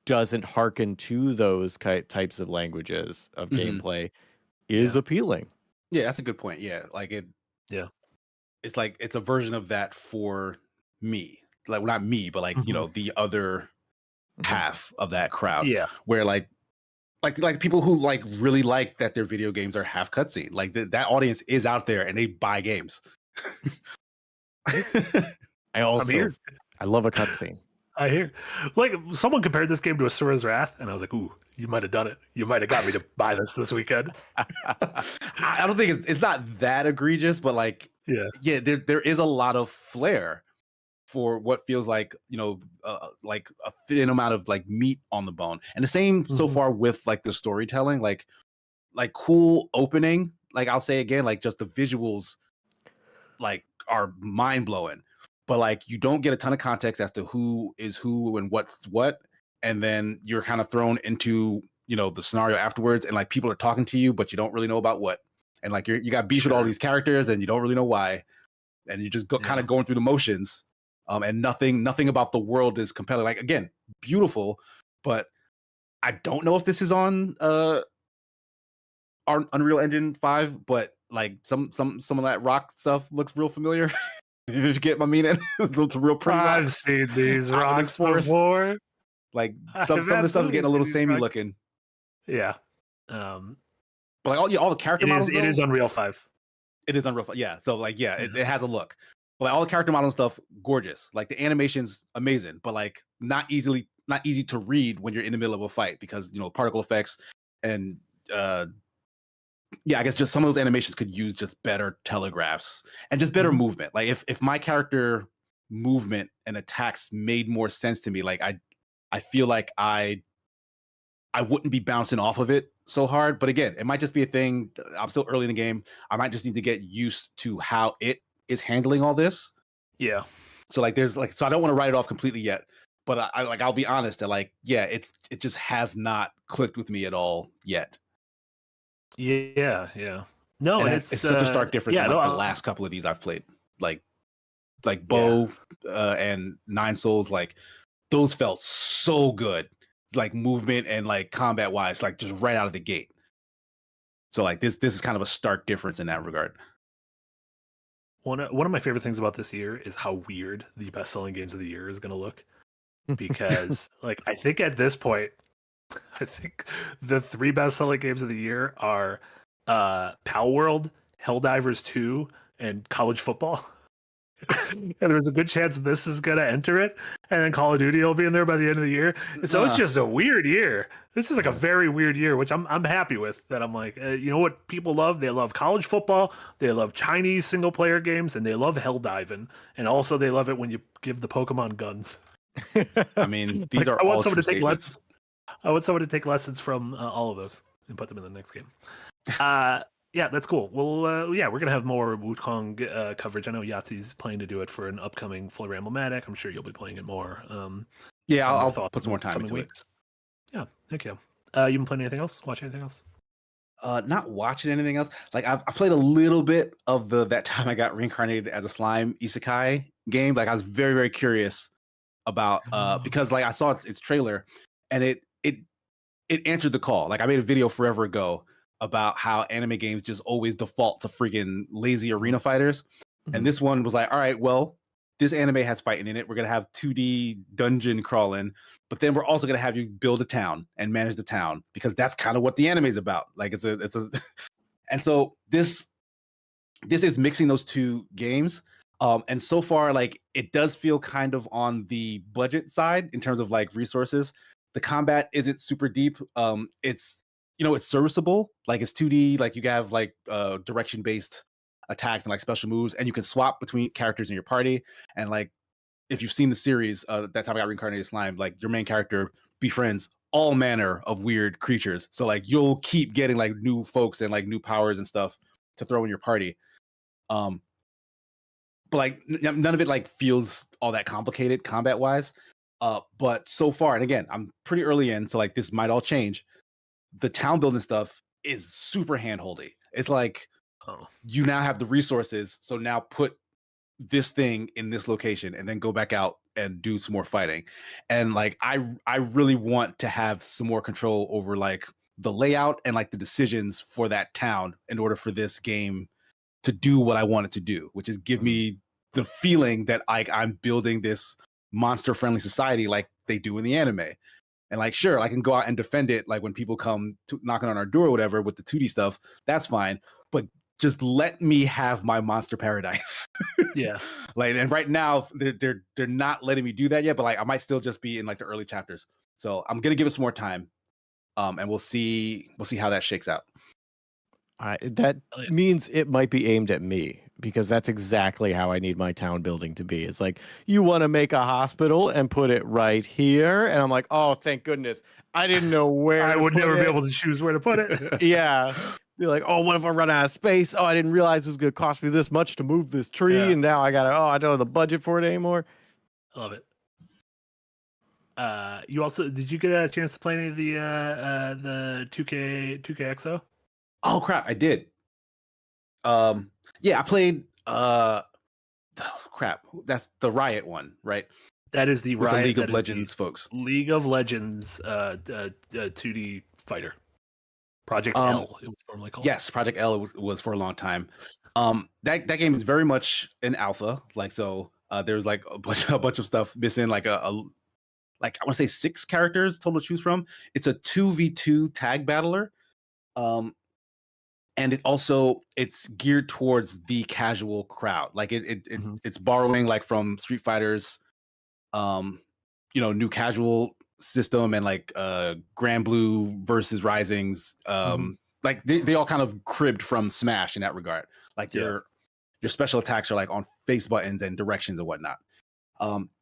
doesn't hearken to those types of languages of gameplay, is appealing. Yeah, that's a good point. Yeah, like Yeah. it's like it's a version of that for me. Like, well, not me, but like you know the other half of that crowd. Yeah. Where like people who like really like that their video games are half cutscene. Like that audience is out there and they buy games. I also here. I love a cutscene. I hear. Like someone compared this game to Asura's Wrath, and I was like, "Ooh, you might have done it. You might have got me to buy this weekend." I don't think it's not that egregious, but like yeah, there is a lot of flair for what feels like, you know, like a thin amount of like meat on the bone. And the same so far with like the storytelling, like cool opening. Like I'll say again, like just the visuals like are mind blowing, but like you don't get a ton of context as to who is who and what's what, and then you're kind of thrown into, you know, the scenario afterwards, and like people are talking to you, but you don't really know about what, and like you got beef with all these characters, and you don't really know why, and you just kind of going through the motions, and nothing about the world is compelling. Like again, beautiful, but I don't know if this is on our Unreal Engine 5, but like some of that rock stuff looks real familiar. If you get my meaning. It's real pretty. I've seen these rocks before. Like some of the stuff's getting a little samey looking. Yeah. But like all the character models. It is Unreal 5. It is Unreal 5. Yeah. So like it has a look. But like all the character model stuff, gorgeous. Like the animation's amazing, but like not easy to read when you're in the middle of a fight because, you know, particle effects and yeah, I guess just some of those animations could use just better telegraphs and just better movement. Like if my character movement and attacks made more sense to me, like I feel like I wouldn't be bouncing off of it so hard. But again, it might just be a thing. I'm still early in the game. I might just need to get used to how it is handling all this. Yeah. So like there's like, so I don't want to write it off completely yet. But I'll be honest that like, yeah, it just has not clicked with me at all yet. Yeah. No, And it's it's such a stark difference yeah, from no, like the last couple of these I've played. Like yeah. Bow and Nine Souls, like those felt so good, like movement and like combat wise, like just right out of the gate. So like this is kind of a stark difference in that regard. One of my favorite things about this year is how weird the best-selling games of the year is going to look. Because like I think at this point, I think the 3 best-selling games of the year are Pal World, Helldivers 2, and College Football. And there's a good chance this is gonna enter it, and then Call of Duty will be in there by the end of the year. And so it's just a weird year. This is like a very weird year, which I'm happy with. That I'm like, you know what people love? They love college football, they love Chinese single player games, and they love Helldiving. And also they love it when you give the Pokemon guns. I mean, these Like, are I want all someone true to take statements. lessons. I want someone to take lessons from all of those and put them in the next game. Yeah, that's cool. Well, yeah, we're gonna have more Wukong coverage. I know Yahtzee's planning to do it for an upcoming Full Ramble-matic. I'm sure you'll be playing it more. Yeah, more I'll thoughts put some in more time coming into it. weeks. Yeah, thank you. You been playing anything else? Watch anything else? Not watching anything else. Like I played a little bit of that time I got reincarnated as a slime isekai game. Like I was very, very curious about because like I saw its trailer and it answered the call. Like I made a video forever ago about how anime games just always default to freaking lazy arena fighters. And this one was like, all right, well, this anime has fighting in it. We're gonna have 2D dungeon crawling, but then we're also gonna have you build a town and manage the town because that's kind of what the anime is about. Like it's a and so this is mixing those two games. And so far, like it does feel kind of on the budget side in terms of like resources. The combat isn't super deep. It's it's serviceable. Like it's 2D. Like you have like direction based attacks and like special moves, and you can swap between characters in your party. And like if you've seen the series, that time I got reincarnated slime, like your main character befriends all manner of weird creatures. So like you'll keep getting like new folks and like new powers and stuff to throw in your party. But like none of it like feels all that complicated combat wise. But so far, and again, I'm pretty early in, so like this might all change. The town building stuff is super handholdy. It's like you now have the resources, so now put this thing in this location and then go back out and do some more fighting. And like I really want to have some more control over like the layout and like the decisions for that town in order for this game to do what I want it to do, which is give me the feeling that like I'm building this monster friendly society like they do in the anime. And like, sure, I can go out and defend it like when people come to knocking on our door or whatever with the 2D stuff, that's fine. But just let me have my monster paradise. Yeah. Like, and right now they're not letting me do that yet, but like I might still just be in like the early chapters. So I'm gonna give it some more time. And we'll see how that shakes out. That means it might be aimed at me because that's exactly how I need my town building to be. It's like, you want to make a hospital and put it right here. And I'm like, oh, thank goodness. I didn't know where I would never be able to choose where to put it. Yeah. Be like, oh, what if I run out of space? Oh, I didn't realize it was going to cost me this much to move this tree. And now I got to, I don't have the budget for it anymore. I love it. You also, did you get a chance to play any of the 2K Oh crap, I did. Yeah, I played crap. That's the Riot one, right? That is the With Riot, the League of Legends folks. League of Legends 2D fighter. Project L, it was formerly called. Yes, Project L was for a long time. That game is very much an alpha. Like so, there's like a bunch of stuff missing. Like like I want to say 6 characters total to choose from. It's a 2v2 tag battler. And it's geared towards the casual crowd. Like it's borrowing like from Street Fighter's new casual system and like Grand Blue versus Rising's like they all kind of cribbed from Smash in that regard. Like your special attacks are like on face buttons and directions and whatnot.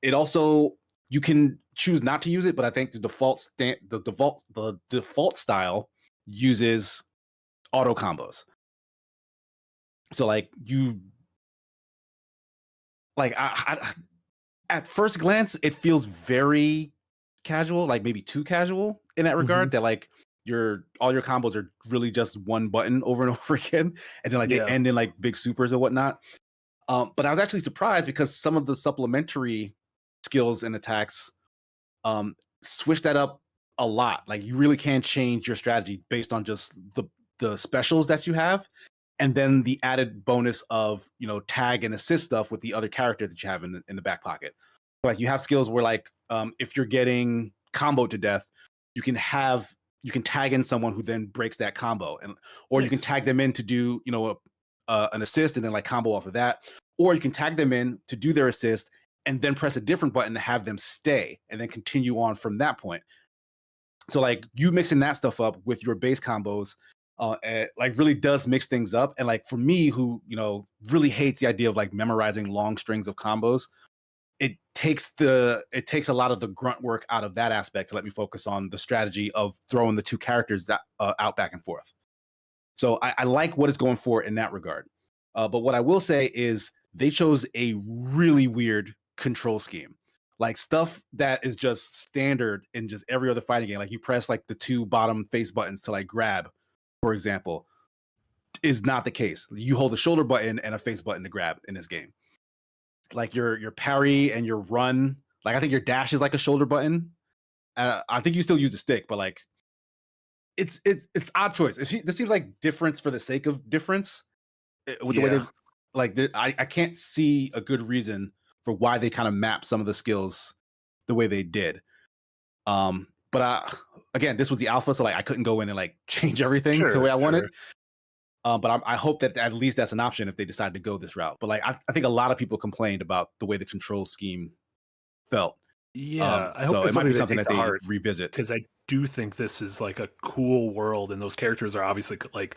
It also, you can choose not to use it, but I think the default style uses auto combos. So like I at first glance it feels very casual, like maybe too casual in that regard, that like all your combos are really just one button over and over again, and then like they Yeah. end in like big supers and whatnot. But I was actually surprised because some of the supplementary skills and attacks switch that up a lot. Like you really can change your strategy based on just the specials that you have, and then the added bonus of tag and assist stuff with the other character that you have in the back pocket. Like you have skills where like if you're getting combo to death, you can tag in someone who then breaks that combo, or you can tag them in to do an assist and then like combo off of that, or you can tag them in to do their assist and then press a different button to have them stay and then continue on from that point. So like you mixing that stuff up with your base combos like really does mix things up. And like for me, who really hates the idea of like memorizing long strings of combos, it takes a lot of the grunt work out of that aspect to let me focus on the strategy of throwing the two characters out back and forth. So I like what it's going for in that regard. But what I will say is they chose a really weird control scheme, like stuff that is just standard in just every other fighting game. Like you press like the two bottom face buttons to like grab, for example, is not the case. You hold the shoulder button and a face button to grab in this game. Like your parry and your run, like I think your dash is like a shoulder button. I think you still use the stick, but like it's odd choice. This seems like difference for the sake of difference with the way they like. I can't see a good reason for why they kind of map some of the skills the way they did. But again, this was the alpha, so like I couldn't go in and like change everything to the way I wanted. But I hope that at least that's an option if they decide to go this route. But like I think a lot of people complained about the way the control scheme felt. Yeah, I hope so it might be something that they heart, revisit, because I do think this is like a cool world, and those characters are obviously like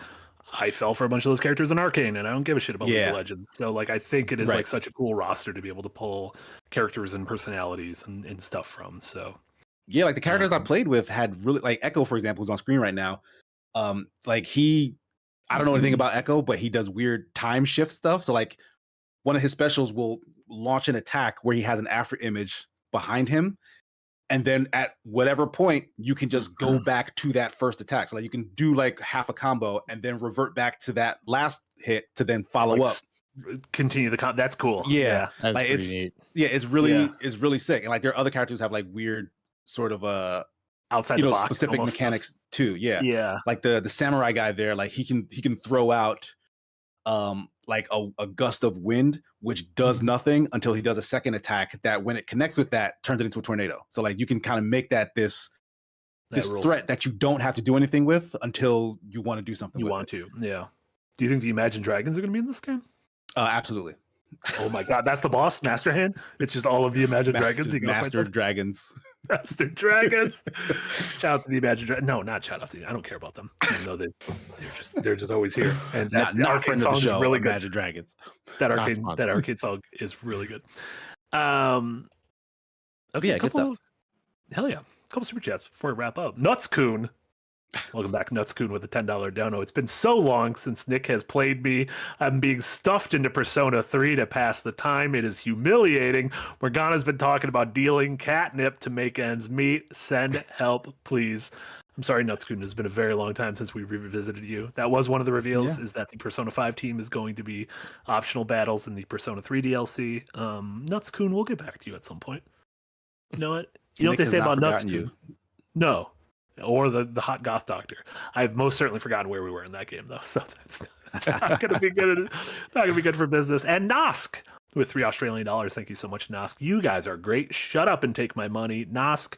I fell for a bunch of those characters in Arcane, and I don't give a shit about League of Legends. So like I think it is like such a cool roster to be able to pull characters and personalities and stuff from. So yeah, like the characters I played with had really like Echo, for example, who's on screen right now. Like I don't know anything about Echo, but he does weird time shift stuff. So like one of his specials will launch an attack where he has an after image behind him, and then at whatever point you can just go back to that first attack. So like you can do like half a combo and then revert back to that last hit to then follow up, continue the that's cool. Yeah, that's like pretty neat. Yeah, it's really sick. And like there are other characters who have like weird sort of outside the box specific mechanics stuff too. Yeah, like the samurai guy there, like he can throw out like a gust of wind, which does nothing until he does a second attack that when it connects with that turns it into a tornado. So like you can kind of make that this threat that you don't have to do anything with until you want to do something Yeah. Do you think the Imagine Dragons are going to be in this game? Absolutely. Oh my god, that's the boss, Master Hand. It's just all of the Imagine Dragons. You Master Dragons. Master Dragons. Shout out to the Imagine Dragons. No, not shout out to you. I don't care about them. I know they're just always here. And that Arcane song is really good. Imagine Dragons. That Arcane song is really good. Okay, yeah, good stuff. Hell yeah. A couple super chats before we wrap up. Nutscoon. Welcome back, Nutscoon, with a $10 dono. It's been so long since Nick has played me. I'm being stuffed into Persona 3 to pass the time. It is humiliating. Morgana's been talking about dealing catnip to make ends meet. Send help, please. I'm sorry, Nutscoon. It's been a very long time since we revisited you. That was one of the reveals, is that the Persona 5 team is going to be optional battles in the Persona 3 DLC. Nutscoon, we'll get back to you at some point. You know what? You know what they say about Nutscoon? No. Or the hot goth doctor. I've most certainly forgotten where we were in that game, though. So that's not going to be good. Not going to be good for business. And Nosk with $3 Australian. Thank you so much, Nosk. You guys are great. Shut up and take my money, Nosk.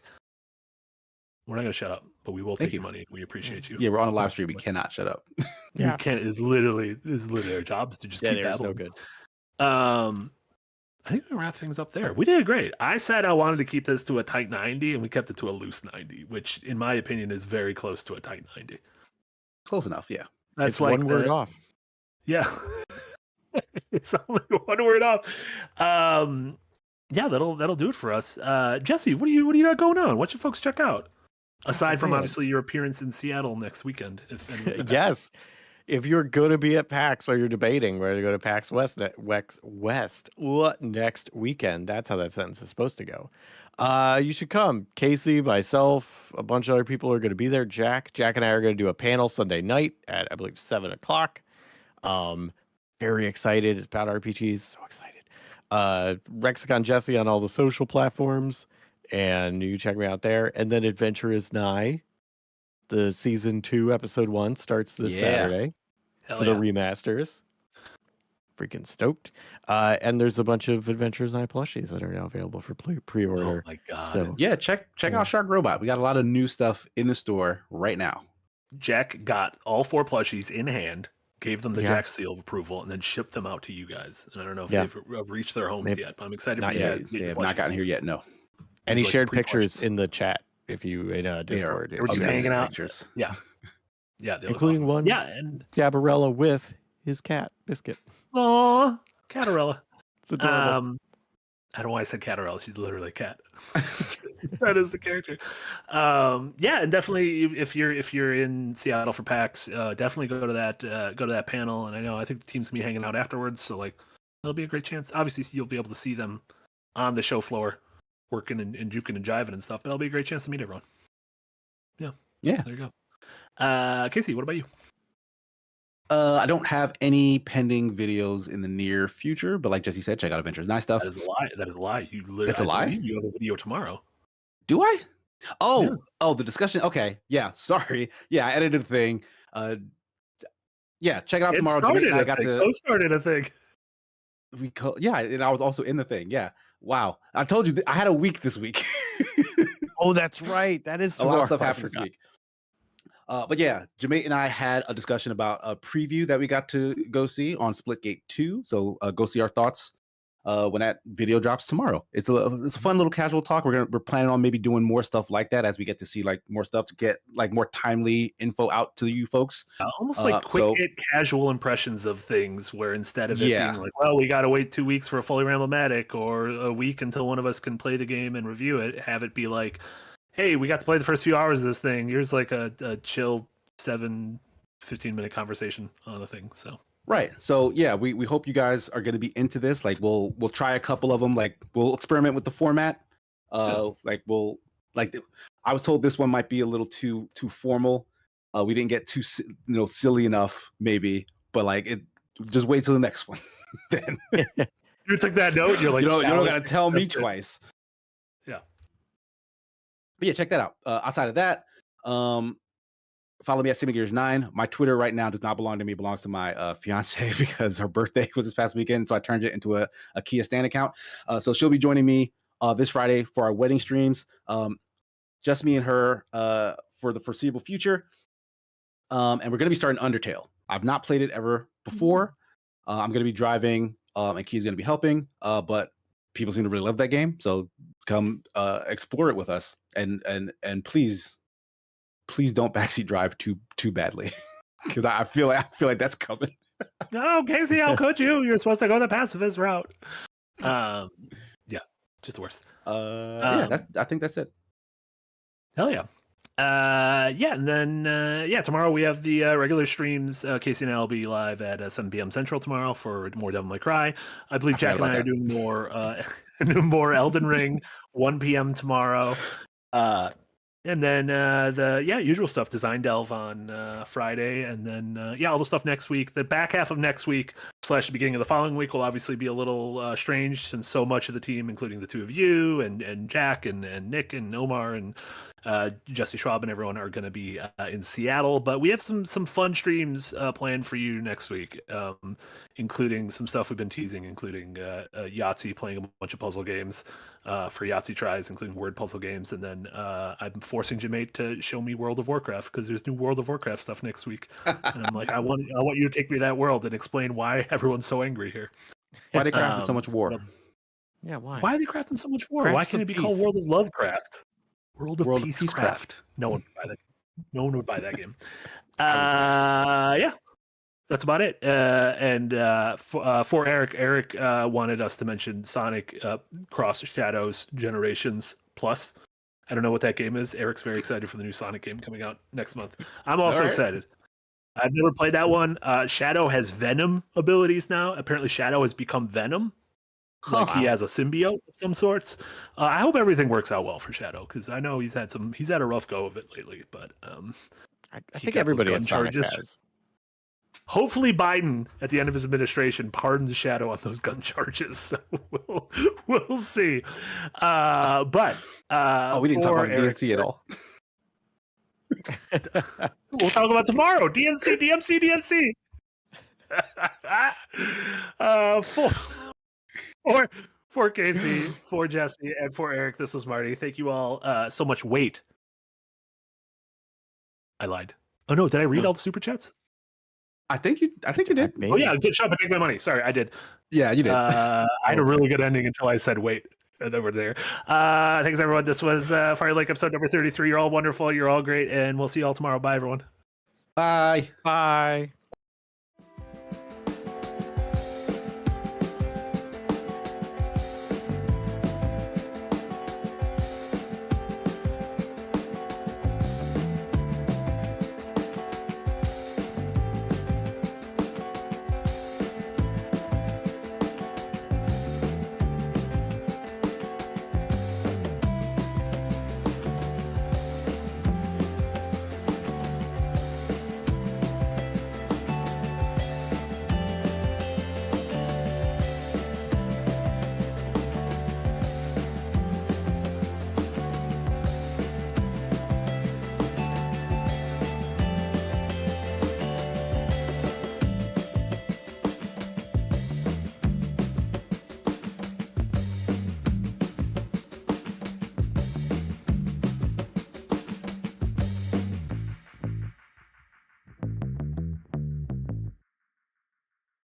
We're not going to shut up, but we will take your money. We appreciate you. Yeah, we're on a live stream. We cannot shut up. Yeah, we can't. Is literally our job is to just keep that. No good. I think we wrap things up there. We did great. I said I wanted to keep this to a tight 90, and we kept it to a loose 90, which, in my opinion, is very close to a tight 90. Close enough, yeah. That's it's like one word off. Yeah, it's only one word off. Yeah, that'll do it for us. Jesse, what do you got going on? What should folks check out? Aside from obviously your appearance in Seattle next weekend, if yes. if you're gonna be at PAX or you're debating where to go to PAX West next weekend, that's how that sentence is supposed to go. You should come. Casey, myself, a bunch of other people are going to be there. Jack and I are going to do a panel Sunday night at, I believe, 7 o'clock. Very excited. It's about RPGs. So excited. Rexicon Jesse on all the social platforms, and you check me out there. And then Adventure is Nigh. The season 2, episode 1 starts this Saturday Hell for the remasters. Freaking stoked. And there's a bunch of Adventures Nigh plushies that are now available for pre-order. Oh my god! So yeah, check out Shark Robot. We got a lot of new stuff in the store right now. Jack got all 4 plushies in hand, gave them the Jack seal of approval, and then shipped them out to you guys. And I don't know if they've reached their homes yet, but I'm excited for you guys. They have not gotten here yet. No. And he shared pictures in the chat. If you in Discord, they were just hanging out. Pictures. Yeah, including awesome. one. Yeah, and Gabarella with his cat Biscuit. Aw, Catarella. It's adorable. I don't know why I said Catarella. She's literally a cat. That is the character. Yeah, and definitely if you're in Seattle for PAX, definitely go to that panel. And I think the team's gonna be hanging out afterwards, so like it'll be a great chance. Obviously, you'll be able to see them on the show floor, working and juking and jiving and stuff. But it'll be a great chance to meet everyone. Yeah. There you go. Casey, what about you? I don't have any pending videos in the near future, but like Jesse said, check out Adventures Nice stuff. That is a lie. That is a lie. It's a lie. You have a video tomorrow. Do I? Oh, the discussion. Okay, yeah. Sorry. Yeah, I edited the thing. Yeah, check it out tomorrow. I got to started a thing. Yeah, and I was also in the thing. Yeah. Wow. I told you I had a week this week. Oh, that's right. That is a lot of stuff happened this week. But yeah, Jamaica and I had a discussion about a preview that we got to go see on Splitgate 2. So go see our thoughts when that video drops tomorrow. It's a fun little casual talk. We're planning on maybe doing more stuff like that as we get to see like more stuff to get like more timely info out to you folks. Almost like quick hit casual impressions of things, where instead of it being like, well, we got to wait 2 weeks for a fully Ramblomatic or a week until one of us can play the game and review it, have it be like, hey, we got to play the first few hours of this thing. Here's like a chill 15-minute conversation on the thing. So right. So yeah, we hope you guys are going to be into this. Like we'll try a couple of them. Like we'll experiment with the format. I was told this one might be a little too formal. We didn't get too silly enough maybe, but like it. Just wait till the next one. Then you took that note. You're like, you don't got to tell me twice. Yeah. But yeah, check that out. Outside of that, follow me at SimaGears9. My Twitter right now does not belong to me; it belongs to my fiance because her birthday was this past weekend, so I turned it into a Kia Stan account. So she'll be joining me this Friday for our wedding streams. Just me and her for the foreseeable future. And we're going to be starting Undertale. I've not played it ever before. I'm going to be driving, and Kia's going to be helping. But people seem to really love that game, so come explore it with us. And please don't backseat drive too badly, because I feel like that's coming. No, Casey, how could you? You're supposed to go the pacifist route. Yeah, just the worst. I think that's it. Hell yeah. And then tomorrow we have the regular streams. Casey and I will be live at 7 p.m. Central tomorrow for more Devil May Cry. I believe Jack and I are doing more Elden Ring 1 p.m. tomorrow. And then the usual stuff, Design Delve on Friday, and then all the stuff next week. The back half of next week / the beginning of the following week will obviously be a little strange, since so much of the team, including the two of you and Jack and Nick and Omar and Jesse Schwab and everyone, are going to be in Seattle. But we have some fun streams planned for you next week, including some stuff we've been teasing, including Yahtzee, playing a bunch of puzzle games for Yahtzee tries, including word puzzle games. And then I'm forcing Jamate to show me World of Warcraft, because there's new World of Warcraft stuff next week. And I'm like, I want you to take me to that world and explain why everyone's so angry here. Why they crafting so much war? Yeah, why? Why are they crafting so much war? Why can't it be called World of Lovecraft? World of Peacecraft. No one would buy that. No one would buy that game. That's about it. For Eric wanted us to mention Sonic Cross Shadows Generations Plus. I don't know what that game is. Eric's very excited for the new Sonic game coming out next month. I'm also excited. I've never played that one. Shadow has Venom abilities now. Apparently, Shadow has become Venom. Like he has a symbiote of some sorts. I hope everything works out well for Shadow because I know he's had a rough go of it lately. But I he think got those everybody gun at Sonic charges. has. Hopefully, Biden at the end of his administration pardons Shadow on those gun charges. So we'll see. But we didn't talk about the Eric, DNC at all. we'll talk about tomorrow. DNC, DMC, DNC. For Casey, for Jesse, and for Eric, this was Marty. Thank you all so much. Wait, I lied. Oh no, did I read all the super chats? I think you did. Maybe. Oh yeah, good shot, but take my money. Sorry, I did. Yeah, you did. I had a really good ending until I said wait. And then we're there. Thanks everyone. This was Firelink episode number 33. You're all wonderful. You're all great, and we'll see you all tomorrow. Bye everyone. Bye. Bye.